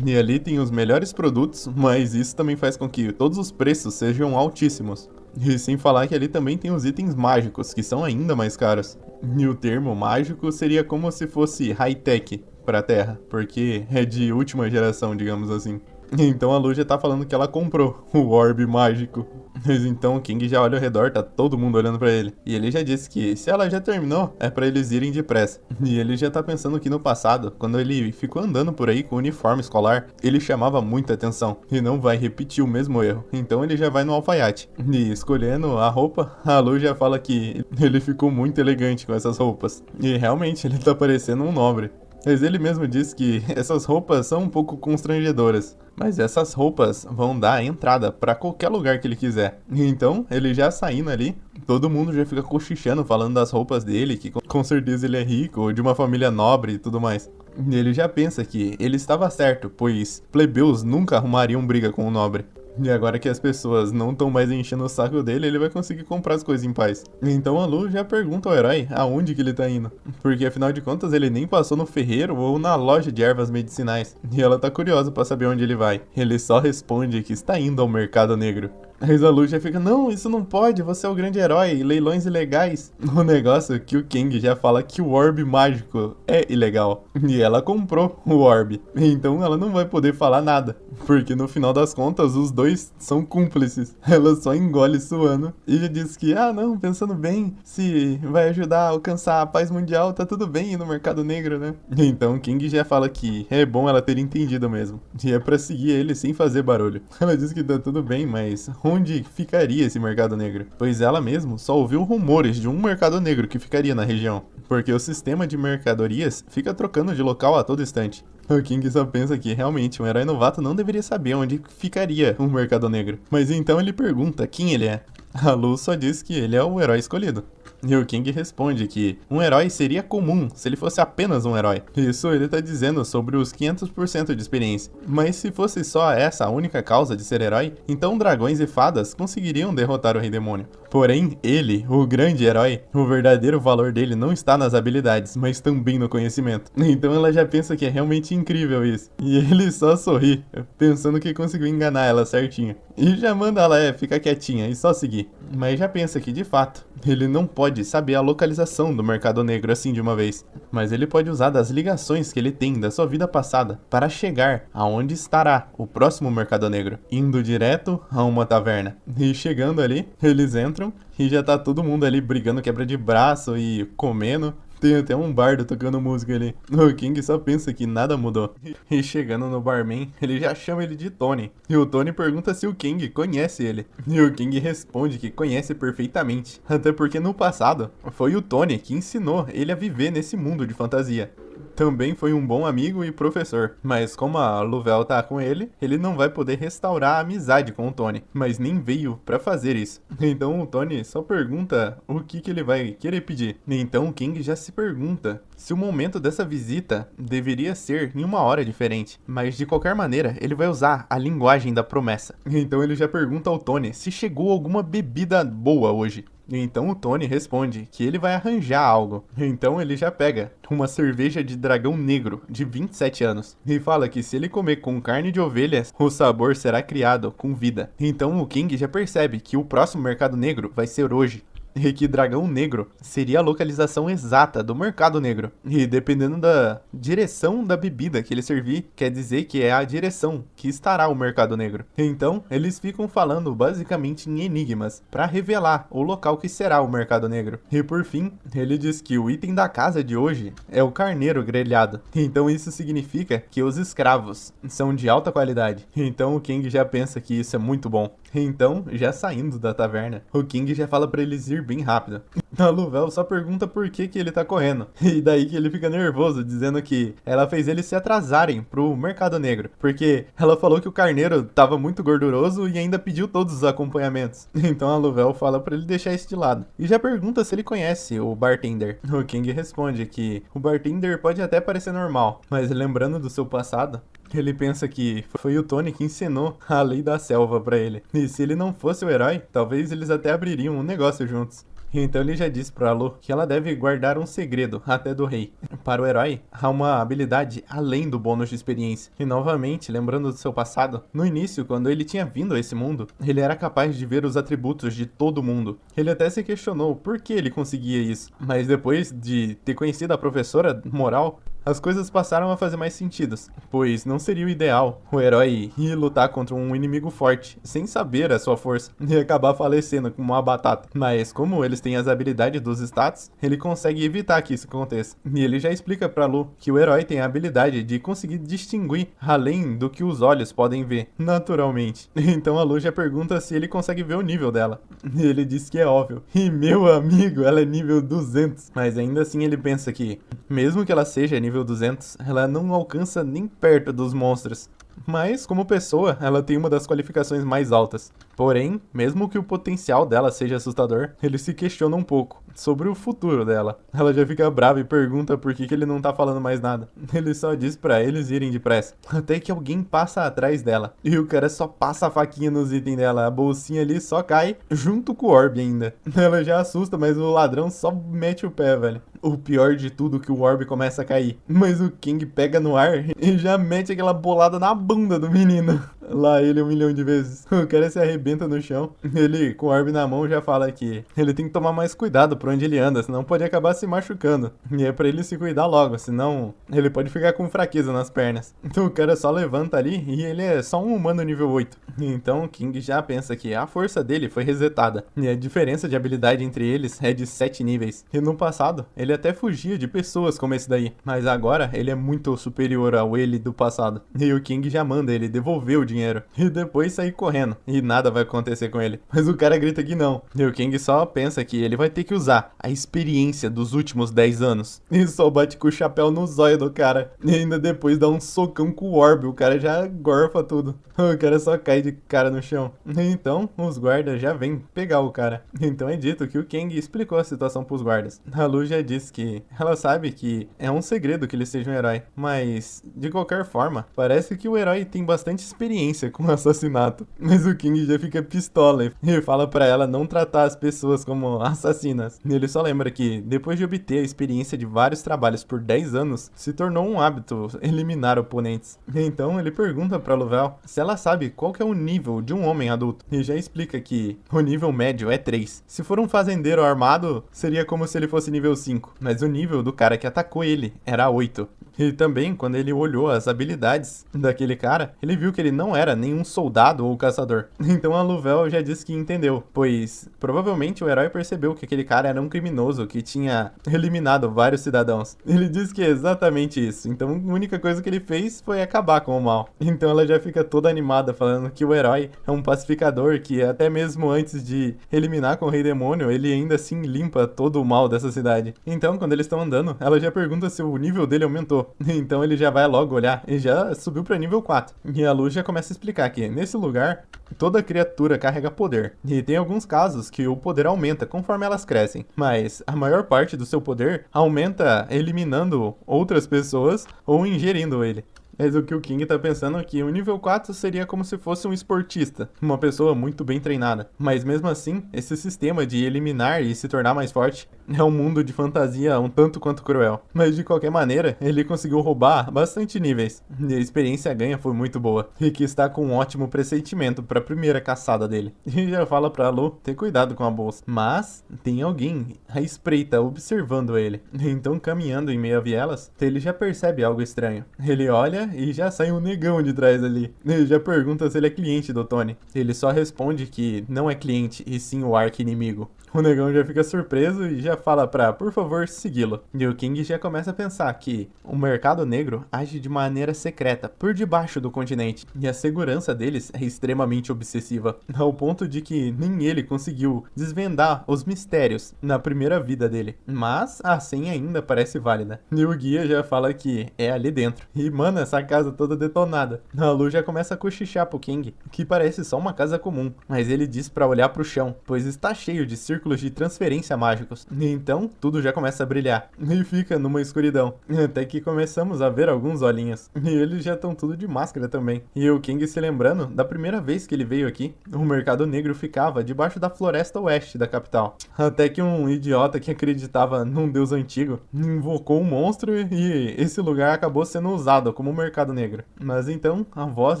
E ali tem os melhores produtos, mas isso também faz com que todos os preços sejam altíssimos. E sem falar que ali também tem os itens mágicos, que são ainda mais caros. E o termo mágico seria como se fosse high-tech para a Terra, porque é de última geração, digamos assim. Então a Lu já tá falando que ela comprou o orbe mágico. Mas então o King já olha ao redor, tá todo mundo olhando pra ele. E ele já disse que se ela já terminou, é pra eles irem depressa. E ele já tá pensando que no passado, quando ele ficou andando por aí com o uniforme escolar, ele chamava muita atenção. E não vai repetir o mesmo erro. Então ele já vai no alfaiate. E escolhendo a roupa, a Lu já fala que ele ficou muito elegante com essas roupas. E realmente ele tá parecendo um nobre. Mas ele mesmo diz que essas roupas são um pouco constrangedoras. Mas essas roupas vão dar a entrada pra qualquer lugar que ele quiser. Então, ele já saindo ali, todo mundo já fica cochichando, falando das roupas dele, que com certeza ele é rico, de uma família nobre e tudo mais. E ele já pensa que ele estava certo, pois plebeus nunca arrumariam briga com o nobre. E agora que as pessoas não estão mais enchendo o saco dele, ele vai conseguir comprar as coisas em paz. Então a Lu já pergunta ao herói aonde que ele tá indo. Porque afinal de contas ele nem passou no ferreiro ou na loja de ervas medicinais. E ela tá curiosa pra saber onde ele vai. Ele só responde que está indo ao mercado negro. Mas a Lu já fica, não, isso não pode, você é o grande herói, leilões ilegais. O negócio é que o King já fala que o orbe mágico é ilegal. E ela comprou o orbe. Então ela não vai poder falar nada. Porque no final das contas, os dois são cúmplices. Ela só engole suando e já diz que, não, pensando bem, se vai ajudar a alcançar a paz mundial, tá tudo bem ir no mercado negro, né? Então King já fala que é bom ela ter entendido mesmo. E é pra seguir ele sem fazer barulho. Ela diz que tá tudo bem, mas onde ficaria esse mercado negro? Pois ela mesmo só ouviu rumores de um mercado negro que ficaria na região. Porque o sistema de mercadorias fica trocando de local a todo instante. O King só pensa que realmente um herói novato não deveria saber onde ficaria um mercado negro. Mas então ele pergunta quem ele é. A Lu só diz que ele é o herói escolhido. E o King responde que um herói seria comum se ele fosse apenas um herói. Isso ele tá dizendo sobre os 500% de experiência. Mas se fosse só essa a única causa de ser herói, então dragões e fadas conseguiriam derrotar o Rei Demônio. Porém, ele, o grande herói, o verdadeiro valor dele não está nas habilidades, mas também no conhecimento. Então ela já pensa que é realmente incrível isso. E ele só sorri, pensando que conseguiu enganar ela certinho. E já manda ela ficar quietinha e só seguir. Mas já pensa que, de fato, ele não pode saber a localização do mercado negro assim de uma vez. Mas ele pode usar das ligações que ele tem da sua vida passada para chegar aonde estará o próximo mercado negro, indo direto a uma taverna. E chegando ali, eles entram e já tá todo mundo ali brigando quebra de braço e comendo. Tem até um bardo tocando música ali. O King só pensa que nada mudou. E chegando no barman, ele já chama ele de Tony. E o Tony pergunta se o King conhece ele. E o King responde que conhece perfeitamente. Até porque no passado, foi o Tony que ensinou ele a viver nesse mundo de fantasia. Também foi um bom amigo e professor, mas como a Louvel tá com ele, ele não vai poder restaurar a amizade com o Tony, mas nem veio pra fazer isso. Então o Tony só pergunta o que ele vai querer pedir. Então o King já se pergunta se o momento dessa visita deveria ser em uma hora diferente, mas de qualquer maneira ele vai usar a linguagem da promessa. Então ele já pergunta ao Tony se chegou alguma bebida boa hoje. Então o Tony responde que ele vai arranjar algo. Então ele já pega uma cerveja de dragão negro de 27 anos e fala que se ele comer com carne de ovelhas, o sabor será criado com vida. Então o King já percebe que o próximo mercado negro vai ser hoje. E que Dragão Negro seria a localização exata do mercado negro. E dependendo da direção da bebida que ele servir, quer dizer que é a direção que estará o mercado negro. Então, eles ficam falando basicamente em enigmas para revelar o local que será o mercado negro. E por fim, ele diz que o item da casa de hoje é o carneiro grelhado. Então isso significa que os escravos são de alta qualidade. Então o King já pensa que isso é muito bom. Então, já saindo da taverna, o King já fala pra eles ir bem rápido. A Louvel só pergunta por que ele tá correndo. E daí que ele fica nervoso, dizendo que ela fez eles se atrasarem pro mercado negro. Porque ela falou que o carneiro tava muito gorduroso e ainda pediu todos os acompanhamentos. Então a Louvel fala pra ele deixar isso de lado. E já pergunta se ele conhece o bartender. O King responde que o bartender pode até parecer normal, mas lembrando do seu passado, ele pensa que foi o Tony que ensinou a lei da selva pra ele. E se ele não fosse o herói, talvez eles até abririam um negócio juntos. Então ele já disse pra Lu que ela deve guardar um segredo até do rei. Para o herói, há uma habilidade além do bônus de experiência. E novamente, lembrando do seu passado, no início, quando ele tinha vindo a esse mundo, ele era capaz de ver os atributos de todo mundo. Ele até se questionou por que ele conseguia isso. Mas depois de ter conhecido a professora moral, as coisas passaram a fazer mais sentido, pois não seria o ideal o herói ir lutar contra um inimigo forte, sem saber a sua força, e acabar falecendo como uma batata. Mas como eles têm as habilidades dos status, ele consegue evitar que isso aconteça. E ele já explica pra Lu que o herói tem a habilidade de conseguir distinguir além do que os olhos podem ver, naturalmente. Então a Lu já pergunta se ele consegue ver o nível dela. E ele diz que é óbvio. E meu amigo, ela é nível 200. Mas ainda assim ele pensa que, mesmo que ela seja nível 200, ela não alcança nem perto dos monstros. Mas, como pessoa, ela tem uma das qualificações mais altas. Porém, mesmo que o potencial dela seja assustador, ele se questiona um pouco sobre o futuro dela. Ela já fica brava e pergunta por que ele não tá falando mais nada. Ele só diz pra eles irem depressa, até que alguém passa atrás dela. E o cara só passa a faquinha nos itens dela, a bolsinha ali só cai, junto com o orb ainda. Ela já assusta, mas o ladrão só mete o pé, velho. O pior de tudo é que o orb começa a cair, mas o King pega no ar e já mete aquela bolada na bunda do menino. Lá ele 1 milhão de vezes. O cara se arrebenta no chão. Ele, com o orb na mão, já fala que ele tem que tomar mais cuidado por onde ele anda, senão pode acabar se machucando. E é pra ele se cuidar logo, senão ele pode ficar com fraqueza nas pernas. Então o cara só levanta ali e ele é só um humano nível 8. Então o King já pensa que a força dele foi resetada. E a diferença de habilidade entre eles é de 7 níveis. E no passado, ele até fugia de pessoas como esse daí. Mas agora, ele é muito superior ao ele do passado. E o King já manda ele devolver o dinheiro. E depois sair correndo. E nada vai acontecer com ele. Mas o cara grita que não. E o King só pensa que ele vai ter que usar a experiência dos últimos 10 anos. E só bate com o chapéu no zóio do cara. E ainda depois dá um socão com o orb. O cara já gorfa tudo. O cara só cai de cara no chão. Então, os guardas já vêm pegar o cara. Então é dito que o King explicou a situação pros guardas. A Lu já disse que ela sabe que é um segredo que ele seja um herói. Mas, de qualquer forma, parece que o herói tem bastante experiência com assassinato. Mas o King já fica pistola e fala pra ela não tratar as pessoas como assassinas. Ele só lembra que, depois de obter a experiência de vários trabalhos por 10 anos, se tornou um hábito eliminar oponentes. Então ele pergunta pra Louvel se ela sabe qual que é o nível de um homem adulto. E já explica que o nível médio é 3. Se for um fazendeiro armado, seria como se ele fosse nível 5. Mas o nível do cara que atacou ele era 8. E também, quando ele olhou as habilidades daquele cara, ele viu que ele não era nenhum soldado ou caçador. Então a Louvel já disse que entendeu, pois provavelmente o herói percebeu que aquele cara era um criminoso que tinha eliminado vários cidadãos. Ele diz que é exatamente isso, então a única coisa que ele fez foi acabar com o mal. Então ela já fica toda animada falando que o herói é um pacificador que até mesmo antes de eliminar com o Rei Demônio, ele ainda assim limpa todo o mal dessa cidade. Então quando eles estão andando, ela já pergunta se o nível dele aumentou. Então ele já vai logo olhar e já subiu para nível 4. E a Lu já começa a explicar que nesse lugar toda criatura carrega poder. E tem alguns casos que o poder aumenta conforme elas crescem. Mas a maior parte do seu poder aumenta eliminando outras pessoas ou ingerindo ele. Mas o que o King tá pensando é que o nível 4 seria como se fosse um esportista, uma pessoa muito bem treinada. Mas mesmo assim, esse sistema de eliminar e se tornar mais forte é um mundo de fantasia um tanto quanto cruel. Mas de qualquer maneira, ele conseguiu roubar bastante níveis. E a experiência ganha foi muito boa. E que está com um ótimo pressentimento para a primeira caçada dele. E já fala pra Lu ter cuidado com a bolsa. Mas tem alguém à espreita observando ele. Então caminhando em meio a vielas, ele já percebe algo estranho. Ele olha e já sai um negão de trás ali. Ele já pergunta se ele é cliente do Tony. Ele só responde que não é cliente e sim o arqui-inimigo. O negão já fica surpreso e já fala pra, por favor, segui-lo. E o King já começa a pensar que o mercado negro age de maneira secreta por debaixo do continente. E a segurança deles é extremamente obsessiva, ao ponto de que nem ele conseguiu desvendar os mistérios na primeira vida dele. Mas a senha ainda parece válida. E o guia já fala que é ali dentro. E mano, essa essa casa toda detonada. A Lu já começa a cochichar pro King, que parece só uma casa comum, mas ele diz pra olhar pro chão, pois está cheio de círculos de transferência mágicos. E então, tudo já começa a brilhar, e fica numa escuridão, até que começamos a ver alguns olhinhos, e eles já estão tudo de máscara também. E o King se lembrando da primeira vez que ele veio aqui, o mercado negro ficava debaixo da floresta oeste da capital, até que um idiota que acreditava num deus antigo invocou um monstro e esse lugar acabou sendo usado como mercado negro. Mas então a voz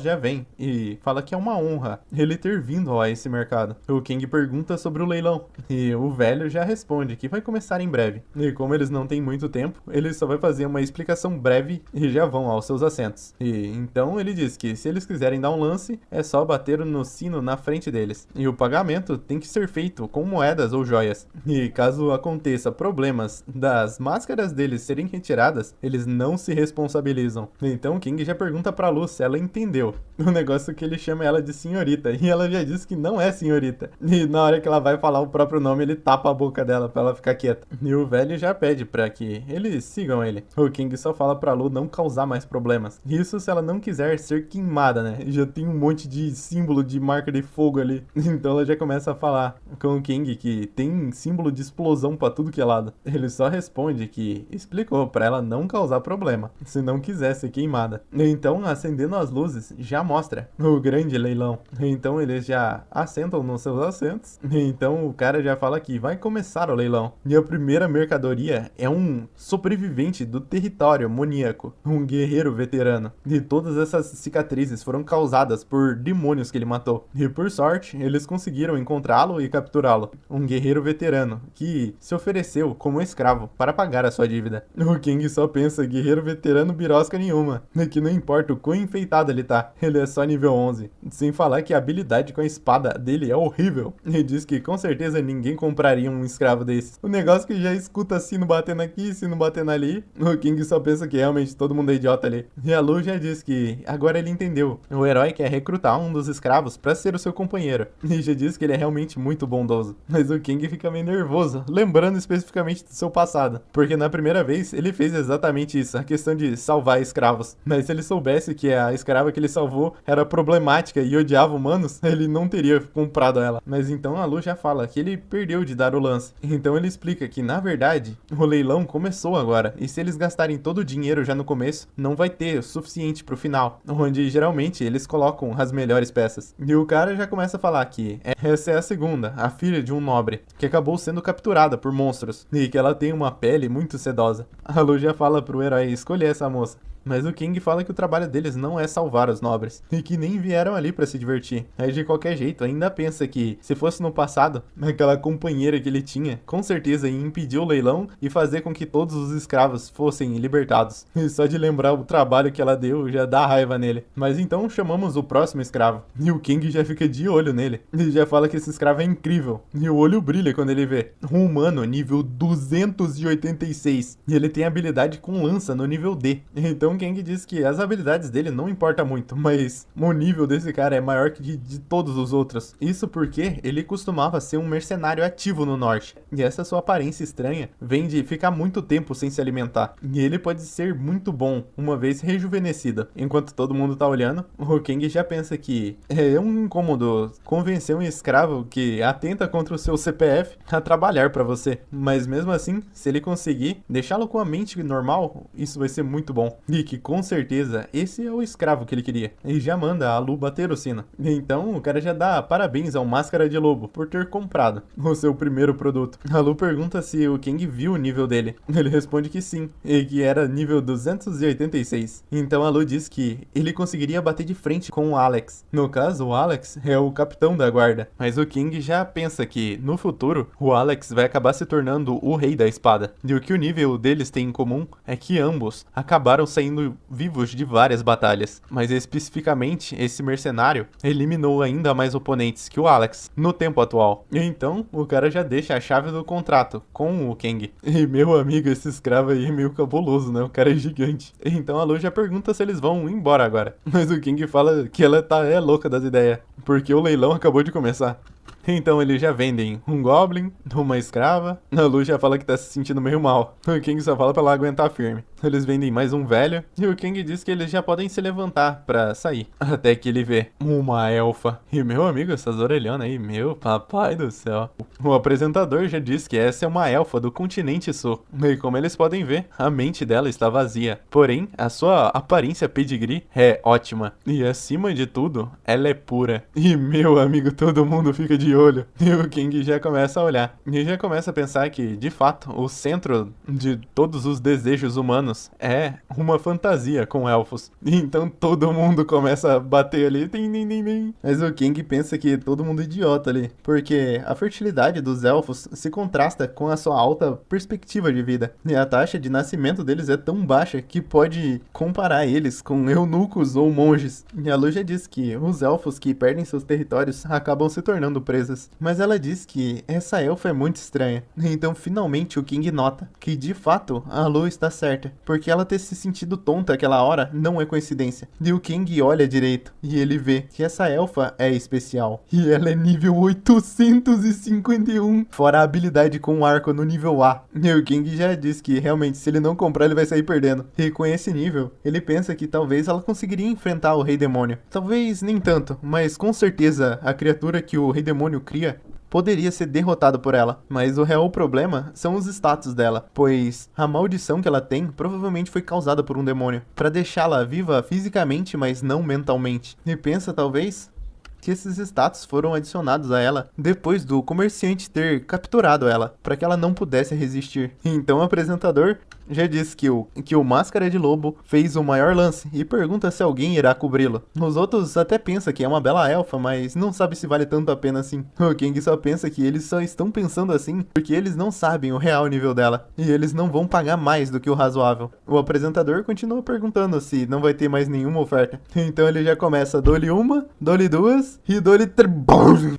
já vem e fala que é uma honra ele ter vindo a esse mercado. O King pergunta sobre o leilão e o velho já responde que vai começar em breve. E como eles não têm muito tempo, ele só vai fazer uma explicação breve e já vão aos seus assentos. E então ele diz que se eles quiserem dar um lance, é só bater no sino na frente deles. E o pagamento tem que ser feito com moedas ou joias. E caso aconteça problemas das máscaras deles serem retiradas, eles não se responsabilizam. Então King já pergunta pra Lu se ela entendeu o negócio que ele chama ela de senhorita, e ela já diz que não é senhorita. E na hora que ela vai falar o próprio nome, ele tapa a boca dela pra ela ficar quieta. E o velho já pede pra que eles sigam ele. O King só fala pra Lu não causar mais problemas. Isso se ela não quiser ser queimada, né? Já tem um monte de símbolo de marca de fogo ali. Então ela já começa a falar com o King que tem símbolo de explosão pra tudo que é lado. Ele só responde que explicou pra ela não causar problema, se não quiser ser queimada. Então, acendendo as luzes, já mostra o grande leilão. Então eles já assentam nos seus assentos. Então o cara já fala que vai começar o leilão. E a primeira mercadoria é um sobrevivente do território moníaco, um guerreiro veterano. E todas essas cicatrizes foram causadas por demônios que ele matou. E por sorte, eles conseguiram encontrá-lo e capturá-lo. Um guerreiro veterano que se ofereceu como escravo para pagar a sua dívida. O King só pensa, guerreiro veterano birosca nenhuma, que não importa o quão enfeitado ele tá, ele é só nível 11. Sem falar que a habilidade com a espada dele é horrível. E diz que com certeza ninguém compraria um escravo desse. O negócio que já escuta sino batendo aqui, sino batendo ali, o King só pensa que realmente todo mundo é idiota ali. E a Lu já diz que agora ele entendeu. O herói quer recrutar um dos escravos para ser o seu companheiro. E já diz que ele é realmente muito bondoso. Mas o King fica meio nervoso, lembrando especificamente do seu passado. Porque na primeira vez ele fez exatamente isso, a questão de salvar escravos. Mas se ele soubesse que a escrava que ele salvou era problemática e odiava humanos, ele não teria comprado ela. Mas então a Lu já fala que ele perdeu de dar o lance. Então ele explica que na verdade o leilão começou agora. E se eles gastarem todo o dinheiro já no começo, não vai ter o suficiente pro final. Onde geralmente eles colocam as melhores peças. E o cara já começa a falar que essa é a segunda, a filha de um nobre, que acabou sendo capturada por monstros. E que ela tem uma pele muito sedosa. A Lu já fala pro herói escolher essa moça. Mas o King fala que o trabalho deles não é salvar os nobres, e que nem vieram ali pra se divertir. Aí de qualquer jeito, ainda pensa que, se fosse no passado, aquela companheira que ele tinha, com certeza ia impedir o leilão e fazer com que todos os escravos fossem libertados. E só de lembrar o trabalho que ela deu, já dá raiva nele. Mas então chamamos o próximo escravo, e o King já fica de olho nele. E já fala que esse escravo é incrível, e o olho brilha quando ele vê. Um humano nível 286, e ele tem habilidade com lança no nível D. Então King diz que as habilidades dele não importa muito, mas o nível desse cara é maior que de todos os outros. Isso porque ele costumava ser um mercenário ativo no norte, e essa sua aparência estranha vem de ficar muito tempo sem se alimentar. E ele pode ser muito bom, uma vez rejuvenescido. Enquanto todo mundo tá olhando, o King já pensa que é um incômodo convencer um escravo que atenta contra o seu CPF a trabalhar pra você. Mas mesmo assim, se ele conseguir deixá-lo com a mente normal, isso vai ser muito bom. E que com certeza esse é o escravo que ele queria. E já manda a Lu bater o sino. Então o cara já dá parabéns ao Máscara de Lobo por ter comprado o seu primeiro produto. A Lu pergunta se o King viu o nível dele. Ele responde que sim, e que era nível 286. Então a Lu diz que ele conseguiria bater de frente com o Alex. No caso, o Alex é o capitão da guarda. Mas o King já pensa que no futuro o Alex vai acabar se tornando o rei da espada. E o que o nível deles tem em comum é que ambos acabaram saindo vivos de várias batalhas, mas especificamente esse mercenário eliminou ainda mais oponentes que o Alex no tempo atual. E então o cara já deixa a chave do contrato com o King. E meu amigo, esse escravo aí é meio cabuloso, né? O cara é gigante. Então a Lu já pergunta se eles vão embora agora, mas o King fala que ela é louca das ideias, porque o leilão acabou de começar. Então eles já vendem um Goblin, uma escrava. A Lu já fala que tá se sentindo meio mal. O King só fala pra ela aguentar firme. Eles vendem mais um velho. E o King diz que eles já podem se levantar pra sair. Até que ele vê uma elfa. E meu amigo, essas orelhonas aí, meu papai do céu. O apresentador já diz que essa é uma elfa do continente sul. E como eles podem ver, a mente dela está vazia. Porém, a sua aparência pedigree é ótima. E acima de tudo, ela é pura. E meu amigo, todo mundo fica de olho. E o King já começa a olhar. E já começa a pensar que, de fato, o centro de todos os desejos humanos é uma fantasia com elfos. E então todo mundo começa a bater ali. Tim, tim, tim, tim. Mas o King pensa que todo mundo é idiota ali. Porque a fertilidade dos elfos se contrasta com a sua alta perspectiva de vida. E a taxa de nascimento deles é tão baixa que pode comparar eles com eunucos ou monges. E a Lu já diz que os elfos que perdem seus territórios acabam se tornando presas. Mas ela diz que essa elfa é muito estranha. Então finalmente o King nota que de fato a Lu está certa. Porque ela ter se sentido tonta aquela hora não é coincidência. E o King olha direito e ele vê que essa elfa é especial. E ela é nível 851. Fora a habilidade com o arco no nível A. E o King já diz que realmente se ele não comprar ele vai sair perdendo. E com esse nível, ele pensa que talvez ela conseguiria enfrentar o Rei Demônio. Talvez nem tanto, mas com certeza a criatura que o Rei Demônio cria poderia ser derrotado por ela, mas o real problema são os status dela, pois a maldição que ela tem provavelmente foi causada por um demônio, para deixá-la viva fisicamente, mas não mentalmente. E pensa talvez que esses status foram adicionados a ela depois do comerciante ter capturado ela, para que ela não pudesse resistir. Então o apresentador já disse que o Máscara de Lobo fez o maior lance e pergunta se alguém irá cobri-lo. Os outros até pensam que é uma bela elfa, mas não sabe se vale tanto a pena assim. O King só pensa que eles só estão pensando assim porque eles não sabem o real nível dela e eles não vão pagar mais do que o razoável. O apresentador continua perguntando se não vai ter mais nenhuma oferta. Então ele já começa, dou-lhe uma, dou-lhe duas e dou-lhe três.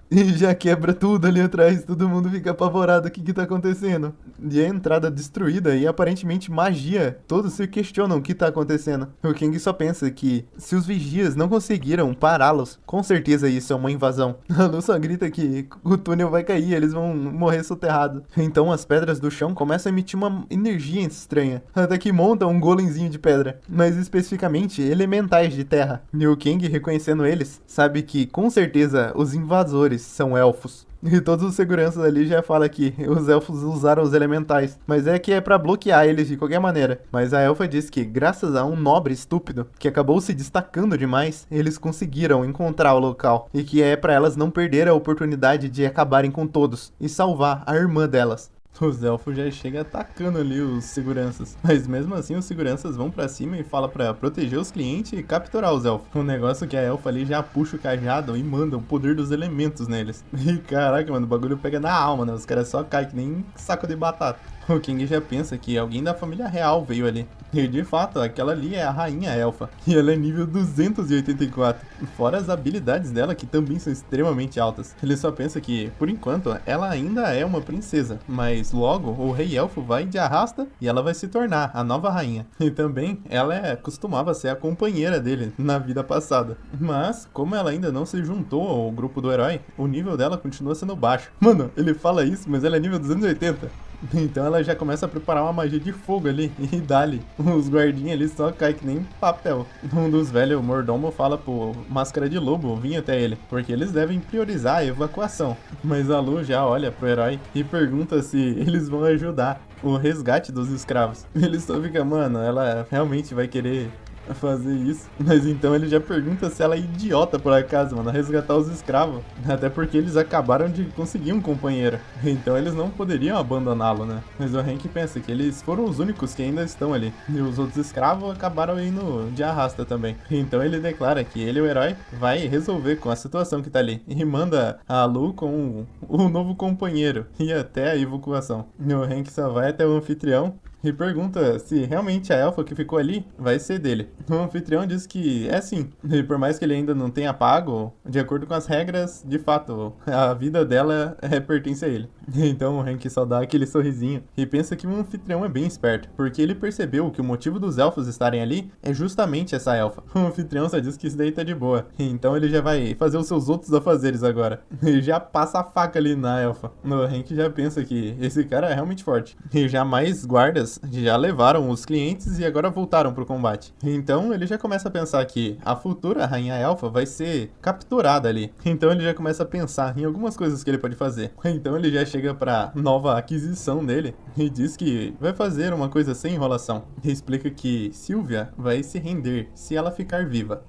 E já quebra tudo ali atrás, todo mundo fica apavorado, o que tá acontecendo? E a entrada destruída e aparentemente magia, todos se questionam o que tá acontecendo. O King só pensa que se os vigias não conseguiram pará-los, com certeza isso é uma invasão. A Lu só grita que o túnel vai cair, eles vão morrer soterrados. Então as pedras do chão começam a emitir uma energia estranha, até que montam um golemzinho de pedra, mas especificamente elementais de terra. E o King, reconhecendo eles, sabe que com certeza os invasores são elfos. E todos os seguranças ali já falam que os elfos usaram os elementais, mas é que é pra bloquear eles de qualquer maneira. Mas a elfa diz que graças a um nobre estúpido que acabou se destacando demais, eles conseguiram encontrar o local, e que é pra elas não perder a oportunidade de acabarem com todos e salvar a irmã delas. Os elfos já chegam atacando ali os seguranças. Mas mesmo assim os seguranças vão pra cima e falam pra proteger os clientes e capturar os elfos. O negócio é que a elfa ali já puxa o cajado e manda o poder dos elementos neles. E caraca, mano, o bagulho pega na alma, né? Os caras só caem que nem saco de batata. O King já pensa que alguém da família real veio ali. E de fato, aquela ali é a rainha elfa. E ela é nível 284. Fora as habilidades dela, que também são extremamente altas. Ele só pensa que, por enquanto, ela ainda é uma princesa. Mas logo, o rei elfo vai de arrasta e ela vai se tornar a nova rainha. E também, ela costumava ser a companheira dele na vida passada. Mas, como ela ainda não se juntou ao grupo do herói, o nível dela continua sendo baixo. Mano, ele fala isso, mas ela é nível 280. Então ela já começa a preparar uma magia de fogo ali e dá-lhe. Os guardinhas ali só caem que nem papel. Um dos velhos, o mordomo, fala pro Máscara de Lobo vir até ele, porque eles devem priorizar a evacuação. Mas a Lu já olha pro herói e pergunta se eles vão ajudar o resgate dos escravos. Ele só fica, mano, ela realmente vai querer fazer isso. Mas então ele já pergunta se ela é idiota por acaso, mano, a resgatar os escravos. Até porque eles acabaram de conseguir um companheiro. Então eles não poderiam abandoná-lo, né? Mas o Hank pensa que eles foram os únicos que ainda estão ali. E os outros escravos acabaram indo de arrasta também. Então ele declara que ele, o herói, vai resolver com a situação que tá ali. E manda a Lu com o novo companheiro e até a evacuação. E o Hank só vai até o anfitrião e pergunta se realmente a elfa que ficou ali vai ser dele. O anfitrião diz que é sim, e por mais que ele ainda não tenha pago, de acordo com as regras, de fato, a vida dela pertence a ele. Então o Hank só dá aquele sorrisinho e pensa que o anfitrião é bem esperto, porque ele percebeu que o motivo dos elfos estarem ali é justamente essa elfa. O anfitrião só diz que isso daí tá de boa, então ele já vai fazer os seus outros afazeres agora. E já passa a faca ali na elfa. O Hank já pensa que esse cara é realmente forte. E já mais guardas já levaram os clientes e agora voltaram pro combate. Então ele já começa a pensar que a futura rainha elfa vai ser capturada ali. Então ele já começa a pensar em algumas coisas que ele pode fazer. Então ele já chega pra nova aquisição dele e diz que vai fazer uma coisa sem enrolação. E explica que Sylvia vai se render se ela ficar viva.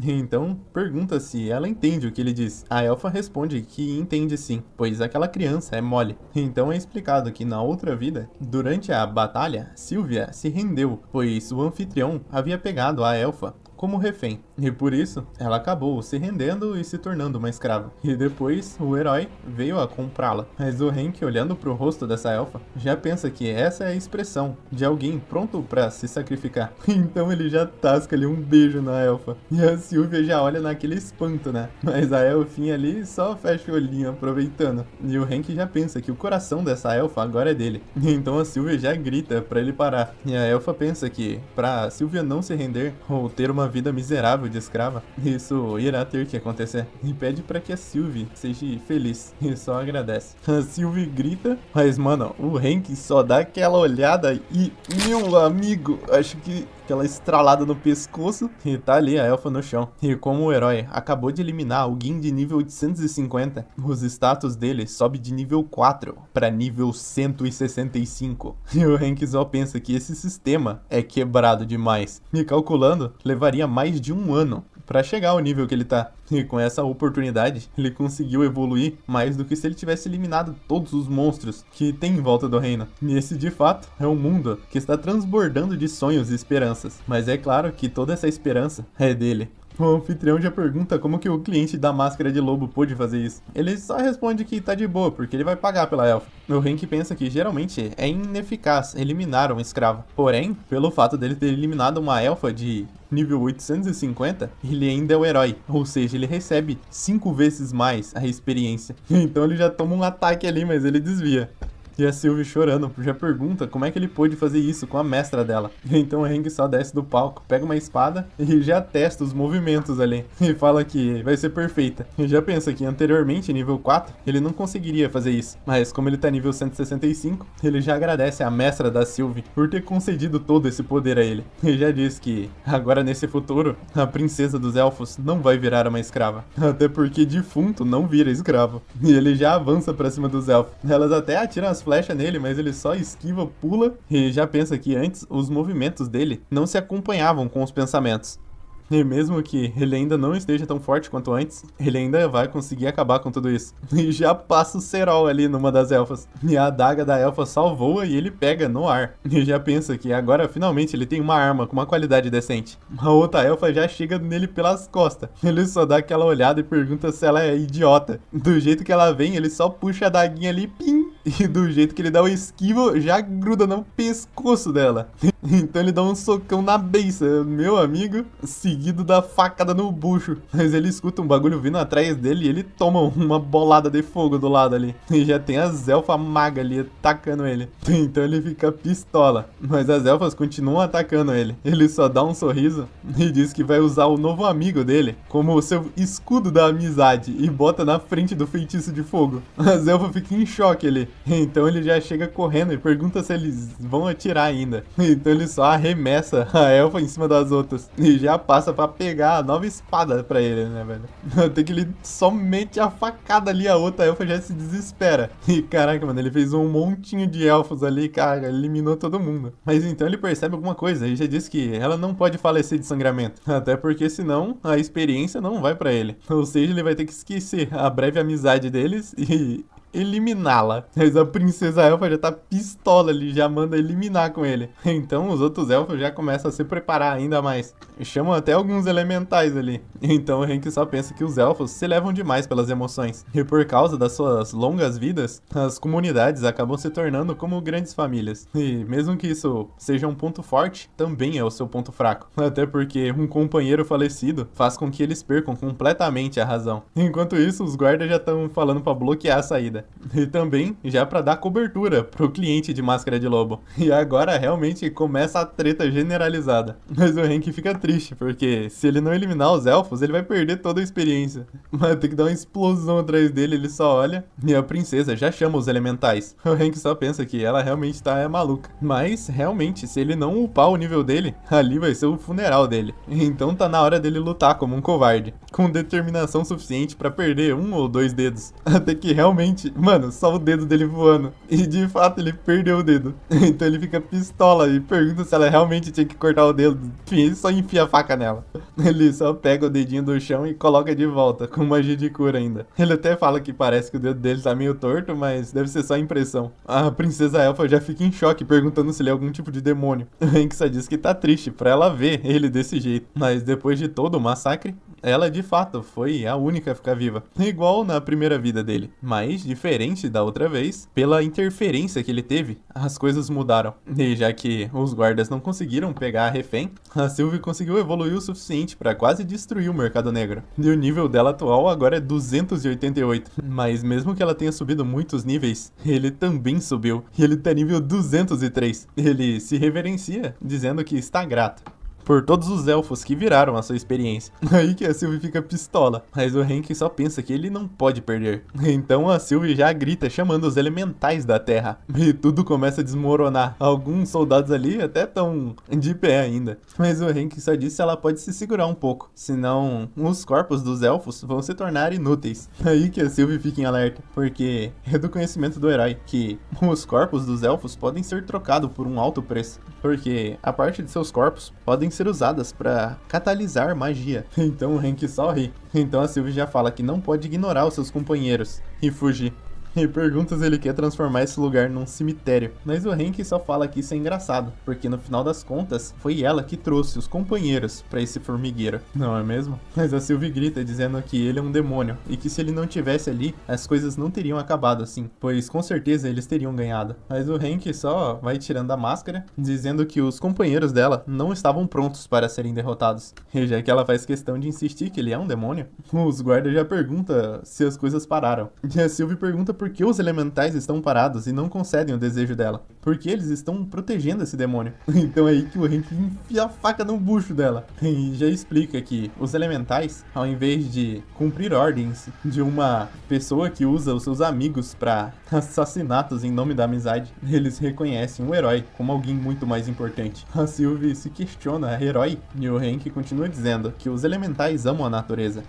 Então, pergunta se ela entende o que ele diz. A elfa responde que entende sim, pois aquela criança é mole. Então é explicado que na outra vida, durante a batalha, Sylvia se rendeu, pois o anfitrião havia pegado a elfa como refém, e por isso ela acabou se rendendo e se tornando uma escrava. E depois o herói veio a comprá-la. Mas o Hank, olhando pro rosto dessa elfa, já pensa que essa é a expressão de alguém pronto pra se sacrificar. Então ele já tasca ali um beijo na elfa. E a Sylvia já olha naquele espanto, né? Mas a elfinha ali só fecha o olhinho aproveitando. E o Hank já pensa que o coração dessa elfa agora é dele. Então a Sylvia já grita pra ele parar. E a elfa pensa que pra Sylvia não se render ou ter uma vida miserável de escrava, isso irá ter que acontecer. E pede pra que a Sylvie seja feliz. E só agradece. A Sylvie grita, mas mano, o Hank só dá aquela olhada e, meu amigo, acho que aquela estralada no pescoço e tá ali a elfa no chão. E como o herói acabou de eliminar alguém de nível 850, os status dele sobe de nível 4 para nível 165. E o Hank só pensa que esse sistema é quebrado demais. E calculando, levaria mais de um ano para chegar ao nível que ele tá. E com essa oportunidade, ele conseguiu evoluir mais do que se ele tivesse eliminado todos os monstros que tem em volta do reino. E esse, de fato, é um mundo que está transbordando de sonhos e esperanças. Mas é claro que toda essa esperança é dele. O anfitrião já pergunta como que o cliente da máscara de lobo pôde fazer isso. Ele só responde que tá de boa, porque ele vai pagar pela elfa. O Hank pensa que geralmente é ineficaz eliminar um escravo. Porém, pelo fato dele ter eliminado uma elfa de nível 850, ele ainda é o herói. Ou seja, ele recebe 5 vezes mais a experiência. Então ele já toma um ataque ali, mas ele desvia. E a Sylvie, chorando, já pergunta como é que ele pôde fazer isso com a mestra dela. Então o Hank só desce do palco, pega uma espada e já testa os movimentos ali. E fala que vai ser perfeita. E já pensa que anteriormente, nível 4, ele não conseguiria fazer isso. Mas como ele tá nível 165, ele já agradece à mestra da Sylvie por ter concedido todo esse poder a ele. E já diz que agora nesse futuro, a princesa dos elfos não vai virar uma escrava. Até porque defunto não vira escravo. E ele já avança pra cima dos elfos. Elas até atiram as flecha nele, mas ele só esquiva, pula e já pensa que antes os movimentos dele não se acompanhavam com os pensamentos. E mesmo que ele ainda não esteja tão forte quanto antes, ele ainda vai conseguir acabar com tudo isso. E já passa o cerol ali numa das elfas. E a adaga da elfa só voa e ele pega no ar. E já pensa que agora finalmente ele tem uma arma com uma qualidade decente. A outra elfa já chega nele pelas costas. Ele só dá aquela olhada e pergunta se ela é idiota. Do jeito que ela vem, ele só puxa a adaguinha ali, pim! E do jeito que ele dá o esquivo, já gruda no pescoço dela. Então ele dá um socão na beiça, meu amigo, seguido da facada no bucho. Mas ele escuta um bagulho vindo atrás dele e ele toma uma bolada de fogo do lado ali. E já tem as elfas magas ali atacando ele. Então ele fica pistola. Mas as elfas continuam atacando ele. Ele só dá um sorriso e diz que vai usar o novo amigo dele como o seu escudo da amizade e bota na frente do feitiço de fogo. As elfas ficam em choque ali. Então ele já chega correndo e pergunta se eles vão atirar ainda. Então ele só arremessa a elfa em cima das outras e já passa pra pegar a nova espada pra ele, né, velho? Até que ele só mete a facada ali, a outra elfa já se desespera. E caraca, mano, ele fez um montinho de elfos ali, cara, eliminou todo mundo. Mas então ele percebe alguma coisa e já diz que ela não pode falecer de sangramento. Até porque senão a experiência não vai pra ele. Ou seja, ele vai ter que esquecer a breve amizade deles e eliminá-la. Mas a princesa elfa já tá pistola ali, já manda eliminar com ele. Então os outros elfos já começam a se preparar ainda mais. Chamam até alguns elementais ali. Então o Hank só pensa que os elfos se levam demais pelas emoções. E por causa das suas longas vidas, as comunidades acabam se tornando como grandes famílias. E mesmo que isso seja um ponto forte, também é o seu ponto fraco. Até porque um companheiro falecido faz com que eles percam completamente a razão. Enquanto isso, os guardas já estão falando pra bloquear a saída. E também já pra dar cobertura pro cliente de Máscara de Lobo. E agora realmente começa a treta generalizada. Mas o Hank fica triste, porque se ele não eliminar os elfos, ele vai perder toda a experiência. Mas tem que dar uma explosão atrás dele, ele só olha e a princesa já chama os elementais. O Hank só pensa que ela realmente tá maluca. Mas realmente, se ele não upar o nível dele, ali vai ser o funeral dele. Então tá na hora dele lutar como um covarde, com determinação suficiente pra perder 1 ou 2 dedos. Até que realmente, mano, só o dedo dele voando. E de fato ele perdeu o dedo. Então ele fica pistola e pergunta se ela realmente tinha que cortar o dedo. Enfim, ele só enfia a faca nela. Ele só pega o dedinho do chão e coloca de volta, com magia de cura ainda. Ele até fala que parece que o dedo dele tá meio torto, mas deve ser só impressão. A princesa elfa já fica em choque, perguntando se ele é algum tipo de demônio. O Hank só diz que tá triste pra ela ver ele desse jeito. Mas depois de todo o massacre, ela de fato foi a única a ficar viva, igual na primeira vida dele. Mas, diferente da outra vez, pela interferência que ele teve, as coisas mudaram. E já que os guardas não conseguiram pegar a refém, a Sylvie conseguiu evoluir o suficiente para quase destruir o mercado negro. E o nível dela atual agora é 288. Mas mesmo que ela tenha subido muitos níveis, ele também subiu. E ele tá nível 203. Ele se reverencia, dizendo que está grato por todos os elfos que viraram a sua experiência. Aí que a Sylvie fica pistola, mas o Hank só pensa que ele não pode perder. Então a Sylvie já grita chamando os elementais da terra, e tudo começa a desmoronar. Alguns soldados ali até estão de pé ainda, mas o Hank só diz que ela pode se segurar um pouco, senão os corpos dos elfos vão se tornar inúteis. Aí que a Sylvie fica em alerta, porque é do conhecimento do herói que os corpos dos elfos podem ser trocados por um alto preço, porque a parte de seus corpos podem ser usadas para catalisar magia. Então o Hank só ri. Então a Sylvie já fala que não pode ignorar os seus companheiros e fugir. E pergunta se ele quer transformar esse lugar num cemitério. Mas o Hank só fala que isso é engraçado, porque no final das contas, foi ela que trouxe os companheiros pra esse formigueiro, não é mesmo? Mas a Sylvie grita dizendo que ele é um demônio, e que se ele não tivesse ali, as coisas não teriam acabado assim, pois com certeza eles teriam ganhado. Mas o Hank só vai tirando a máscara, dizendo que os companheiros dela não estavam prontos para serem derrotados. E já que ela faz questão de insistir que ele é um demônio, os guardas já perguntam se as coisas pararam. E a Sylvie pergunta por que os elementais estão parados e não concedem o desejo dela. Porque eles estão protegendo esse demônio. Então é aí que o Hank enfia a faca no bucho dela. E já explica que os elementais, ao invés de cumprir ordens de uma pessoa que usa os seus amigos para assassinatos em nome da amizade, eles reconhecem o herói como alguém muito mais importante. A Sylvie se questiona a herói e o Hank continua dizendo que os elementais amam a natureza.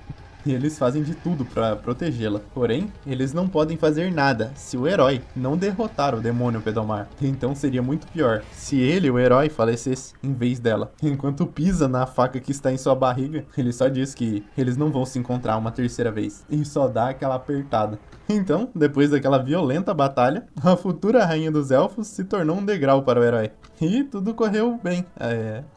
E eles fazem de tudo para protegê-la. Porém, eles não podem fazer nada se o herói não derrotar o demônio Pedomar. Então seria muito pior se ele, o herói, falecesse em vez dela. Enquanto pisa na faca que está em sua barriga, ele só diz que eles não vão se encontrar uma terceira vez. E só dá aquela apertada. Então, depois daquela violenta batalha, a futura rainha dos elfos se tornou um degrau para o herói. E tudo correu bem.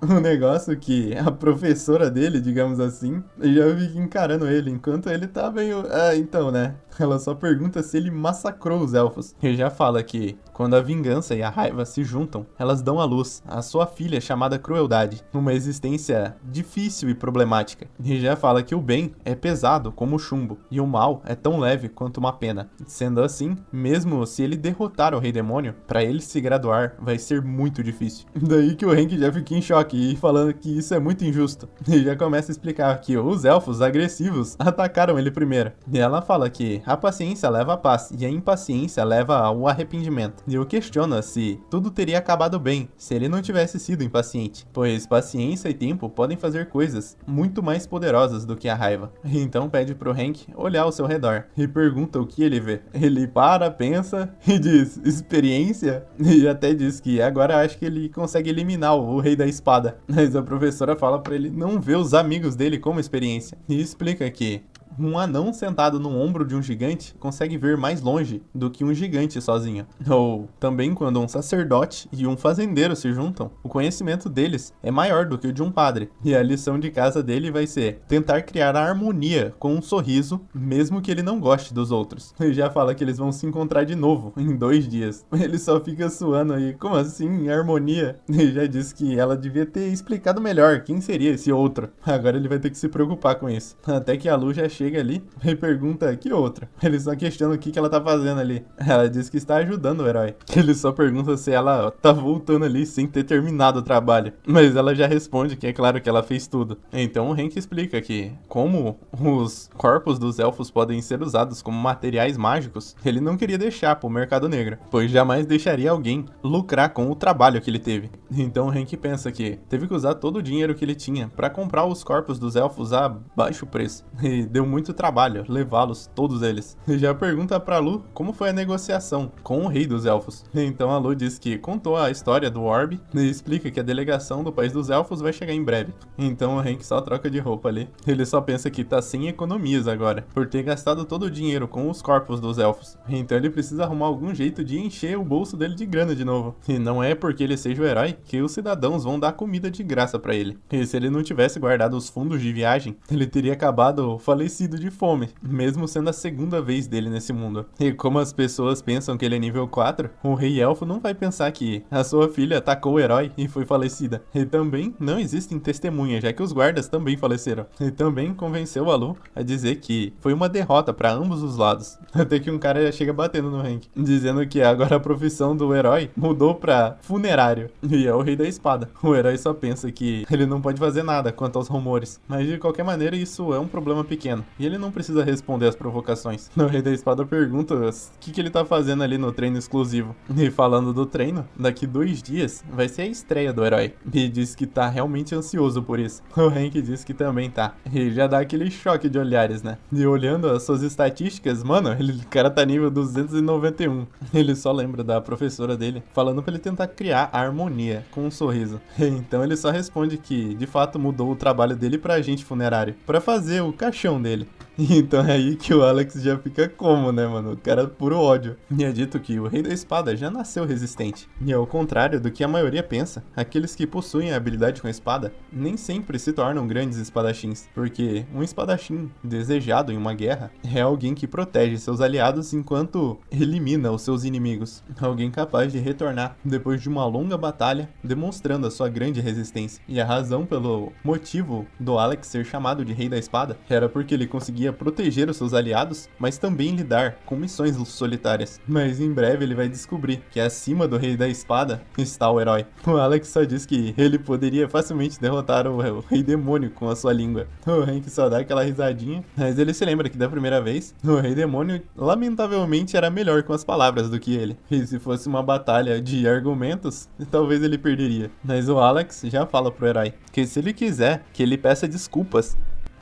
O negócio que a professora dele, digamos assim, já fica encarando ele, enquanto ele tá meio... então, né? Ela só pergunta se ele massacrou os elfos. E já fala que, quando a vingança e a raiva se juntam, elas dão à luz a sua filha chamada Crueldade, uma existência difícil e problemática. E já fala que o bem é pesado como o chumbo, e o mal é tão leve quanto uma pena. Sendo assim, mesmo se ele derrotar o Rei Demônio, pra ele se graduar vai ser muito difícil. Daí que o Hank já fica em choque e falando que isso é muito injusto. E já começa a explicar que os elfos agressivos atacaram ele primeiro. E ela fala que a paciência leva à paz e a impaciência leva ao arrependimento. E o questiona se tudo teria acabado bem se ele não tivesse sido impaciente, pois paciência e tempo podem fazer coisas muito mais poderosas do que a raiva. Então pede pro Hank olhar ao seu redor e pergunta o que ele vê. Ele para, pensa e diz, experiência? E até diz que agora acho que ele consegue eliminar o Rei da Espada. Mas a professora fala pra ele não ver os amigos dele como experiência. E explica que um anão sentado no ombro de um gigante consegue ver mais longe do que um gigante sozinho. Ou também quando um sacerdote e um fazendeiro se juntam, o conhecimento deles é maior do que o de um padre. E a lição de casa dele vai ser tentar criar a harmonia com um sorriso, mesmo que ele não goste dos outros. E já fala que eles vão se encontrar de novo em 2 dias. Ele só fica suando aí, como assim, harmonia? E já disse que ela devia ter explicado melhor quem seria esse outro. Agora ele vai ter que se preocupar com isso. Até que a Lu já chega chega ali e pergunta que outra. Ele só questiona o que ela tá fazendo ali. Ela diz que está ajudando o herói. Ele só pergunta se ela tá voltando ali sem ter terminado o trabalho. Mas ela já responde que é claro que ela fez tudo. Então o Hank explica que como os corpos dos elfos podem ser usados como materiais mágicos, ele não queria deixar pro mercado negro, pois jamais deixaria alguém lucrar com o trabalho que ele teve. Então o Hank pensa que teve que usar todo o dinheiro que ele tinha para comprar os corpos dos elfos a baixo preço. E deu muito trabalho levá-los, todos eles. E já pergunta pra Lu como foi a negociação com o rei dos elfos. Então a Lu diz que contou a história do Orb e explica que a delegação do país dos elfos vai chegar em breve. Então o Hank só troca de roupa ali. Ele só pensa que tá sem economias agora, por ter gastado todo o dinheiro com os corpos dos elfos. Então ele precisa arrumar algum jeito de encher o bolso dele de grana de novo. E não é porque ele seja o herói que os cidadãos vão dar comida de graça pra ele. E se ele não tivesse guardado os fundos de viagem, ele teria acabado falecido de fome, mesmo sendo a segunda vez dele nesse mundo. E como as pessoas pensam que ele é nível 4, o rei elfo não vai pensar que a sua filha atacou o herói e foi falecida. E também não existem testemunhas, já que os guardas também faleceram. E também convenceu a Lu a dizer que foi uma derrota pra ambos os lados. Até que um cara chega batendo no Hank, dizendo que agora a profissão do herói mudou pra funerário. E é o rei da espada. O herói só pensa que ele não pode fazer nada quanto aos rumores. Mas de qualquer maneira isso é um problema pequeno. E ele não precisa responder às provocações. O rei da espada pergunta o que ele tá fazendo ali no treino exclusivo. E falando do treino, daqui 2 dias vai ser a estreia do herói. E diz que tá realmente ansioso por isso. O Hank diz que também tá. E já dá aquele choque de olhares, né? E olhando as suas estatísticas, mano, o cara tá nível 291. Ele só lembra da professora dele falando pra ele tentar criar a harmonia com um sorriso. Então ele só responde que de fato mudou o trabalho dele pra agente funerário, pra fazer o caixão dele. Então é aí que o Alex já fica como, né, mano? O cara puro ódio. E é dito que o Rei da Espada já nasceu resistente. E ao contrário do que a maioria pensa, aqueles que possuem a habilidade com a espada nem sempre se tornam grandes espadachins, porque um espadachim desejado em uma guerra é alguém que protege seus aliados enquanto elimina os seus inimigos. Alguém capaz de retornar depois de uma longa batalha, demonstrando a sua grande resistência. E a razão pelo motivo do Alex ser chamado de Rei da Espada era porque ele conseguia proteger os seus aliados, mas também lidar com missões solitárias. Mas em breve ele vai descobrir que acima do Rei da Espada está o herói. O Alex só diz que ele poderia facilmente derrotar o Rei Demônio com a sua língua. O Hank só dá aquela risadinha, mas ele se lembra que da primeira vez, o Rei Demônio lamentavelmente era melhor com as palavras do que ele. E se fosse uma batalha de argumentos, talvez ele perderia. Mas o Alex já fala pro herói que se ele quiser que ele peça desculpas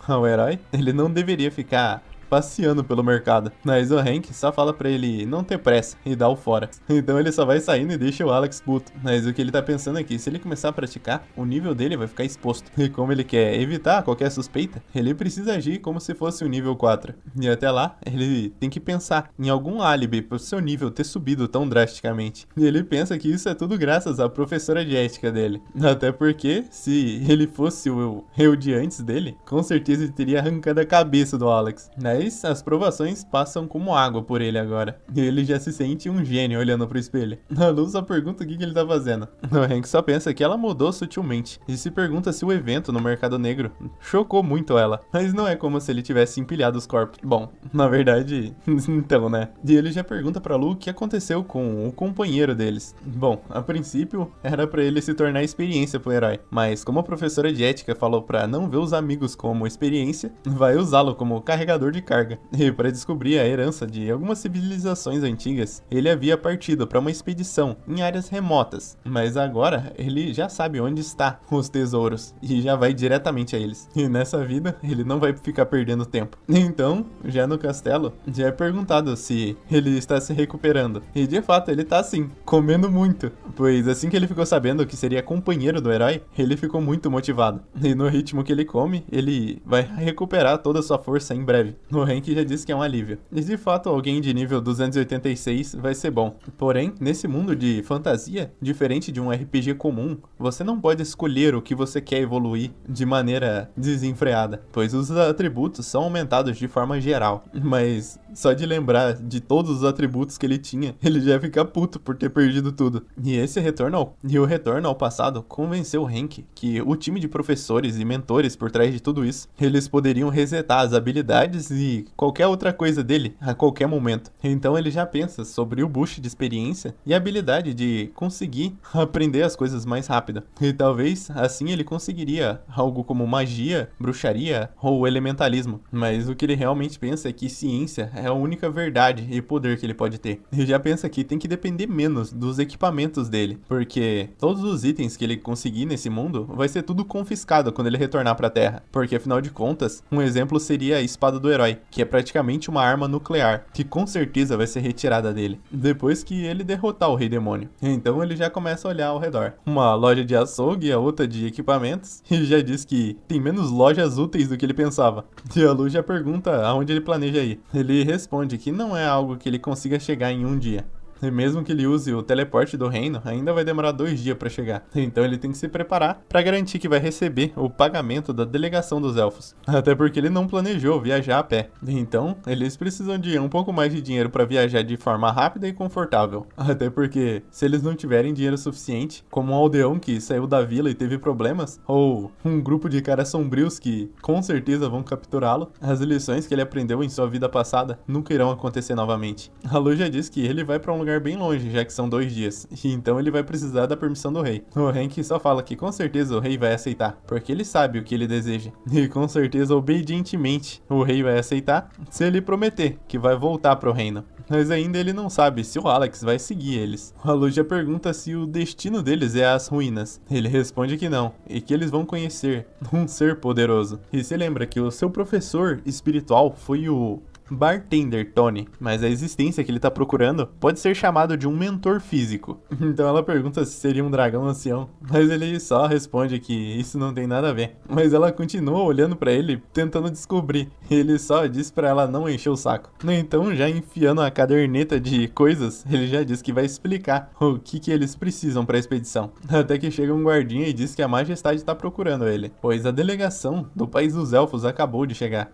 ao herói, ele não deveria ficar passeando pelo mercado. Mas o Hank só fala pra ele não ter pressa e dá o fora. Então ele só vai saindo e deixa o Alex puto. Mas o que ele tá pensando é que se ele começar a praticar, o nível dele vai ficar exposto. E como ele quer evitar qualquer suspeita, ele precisa agir como se fosse um nível 4. E até lá, ele tem que pensar em algum álibi pro seu nível ter subido tão drasticamente. E ele pensa que isso é tudo graças à professora de ética dele. Até porque, se ele fosse o eu de antes dele, com certeza ele teria arrancado a cabeça do Alex. Mas as provações passam como água por ele agora. E ele já se sente um gênio olhando pro espelho. A Lu só pergunta o que ele tá fazendo. O Hank só pensa que ela mudou sutilmente. E se pergunta se o evento no Mercado Negro chocou muito ela. Mas não é como se ele tivesse empilhado os corpos. Bom, na verdade, então, né? E ele já pergunta pra Lu o que aconteceu com o companheiro deles. Bom, a princípio, era pra ele se tornar experiência pro herói. Mas como a professora de ética falou pra não ver os amigos como experiência, vai usá-lo como carregador de carga. E para descobrir a herança de algumas civilizações antigas, ele havia partido para uma expedição em áreas remotas, mas agora ele já sabe onde está os tesouros e já vai diretamente a eles. E nessa vida ele não vai ficar perdendo tempo. Então, já no castelo, já é perguntado se ele está se recuperando. E de fato ele tá sim, comendo muito, pois assim que ele ficou sabendo que seria companheiro do herói, ele ficou muito motivado. E no ritmo que ele come, ele vai recuperar toda a sua força em breve. O Hank já disse que é um alívio. E de fato, alguém de nível 286 vai ser bom. Porém, nesse mundo de fantasia, diferente de um RPG comum, você não pode escolher o que você quer evoluir de maneira desenfreada, pois os atributos são aumentados de forma geral. Mas só de lembrar de todos os atributos que ele tinha, ele já fica puto por ter perdido tudo. E o retorno ao passado convenceu o Hank que o time de professores e mentores por trás de tudo isso, eles poderiam resetar as habilidades e qualquer outra coisa dele a qualquer momento. Então ele já pensa sobre o boost de experiência e a habilidade de conseguir aprender as coisas mais rápido. E talvez assim ele conseguiria algo como magia, bruxaria ou elementalismo. Mas o que ele realmente pensa é que ciência é a única verdade e poder que ele pode ter. E já pensa que tem que depender menos dos equipamentos dele, porque todos os itens que ele conseguir nesse mundo vai ser tudo confiscado quando ele retornar pra Terra. Porque afinal de contas, um exemplo seria a espada do herói, que é praticamente uma arma nuclear, que com certeza vai ser retirada dele, depois que ele derrotar o Rei Demônio. Então ele já começa a olhar ao redor. Uma loja de açougue, a outra de equipamentos, e já diz que tem menos lojas úteis do que ele pensava. E a Lu já pergunta aonde ele planeja ir. Ele responde que não é algo que ele consiga chegar em um dia. E mesmo que ele use o teleporte do reino, ainda vai demorar 2 dias pra chegar. Então ele tem que se preparar pra garantir que vai receber o pagamento da delegação dos elfos. Até porque ele não planejou viajar a pé. Então eles precisam de um pouco mais de dinheiro pra viajar de forma rápida e confortável. Até porque se eles não tiverem dinheiro suficiente, como um aldeão que saiu da vila e teve problemas, ou um grupo de caras sombrios que com certeza vão capturá-lo, as lições que ele aprendeu em sua vida passada nunca irão acontecer novamente. A Lu já diz que ele vai pra um lugar bem longe, já que são 2 dias, e então ele vai precisar da permissão do rei. O Hank só fala que com certeza o rei vai aceitar, porque ele sabe o que ele deseja, e com certeza obedientemente o rei vai aceitar se ele prometer que vai voltar pro reino. Mas ainda ele não sabe se o Alex vai seguir eles. A Lu já pergunta se o destino deles é as ruínas. Ele responde que não, e que eles vão conhecer um ser poderoso. E se lembra que o seu professor espiritual foi o bartender Tony, mas a existência que ele tá procurando pode ser chamado de um mentor físico. Então ela pergunta se seria um dragão ancião, mas ele só responde que isso não tem nada a ver. Mas ela continua olhando pra ele, tentando descobrir. Ele só diz pra ela não encher o saco. Então, já enfiando a caderneta de coisas, ele já diz que vai explicar o que eles precisam pra expedição. Até que chega um guardinha e diz que a majestade tá procurando ele, pois a delegação do país dos elfos acabou de chegar.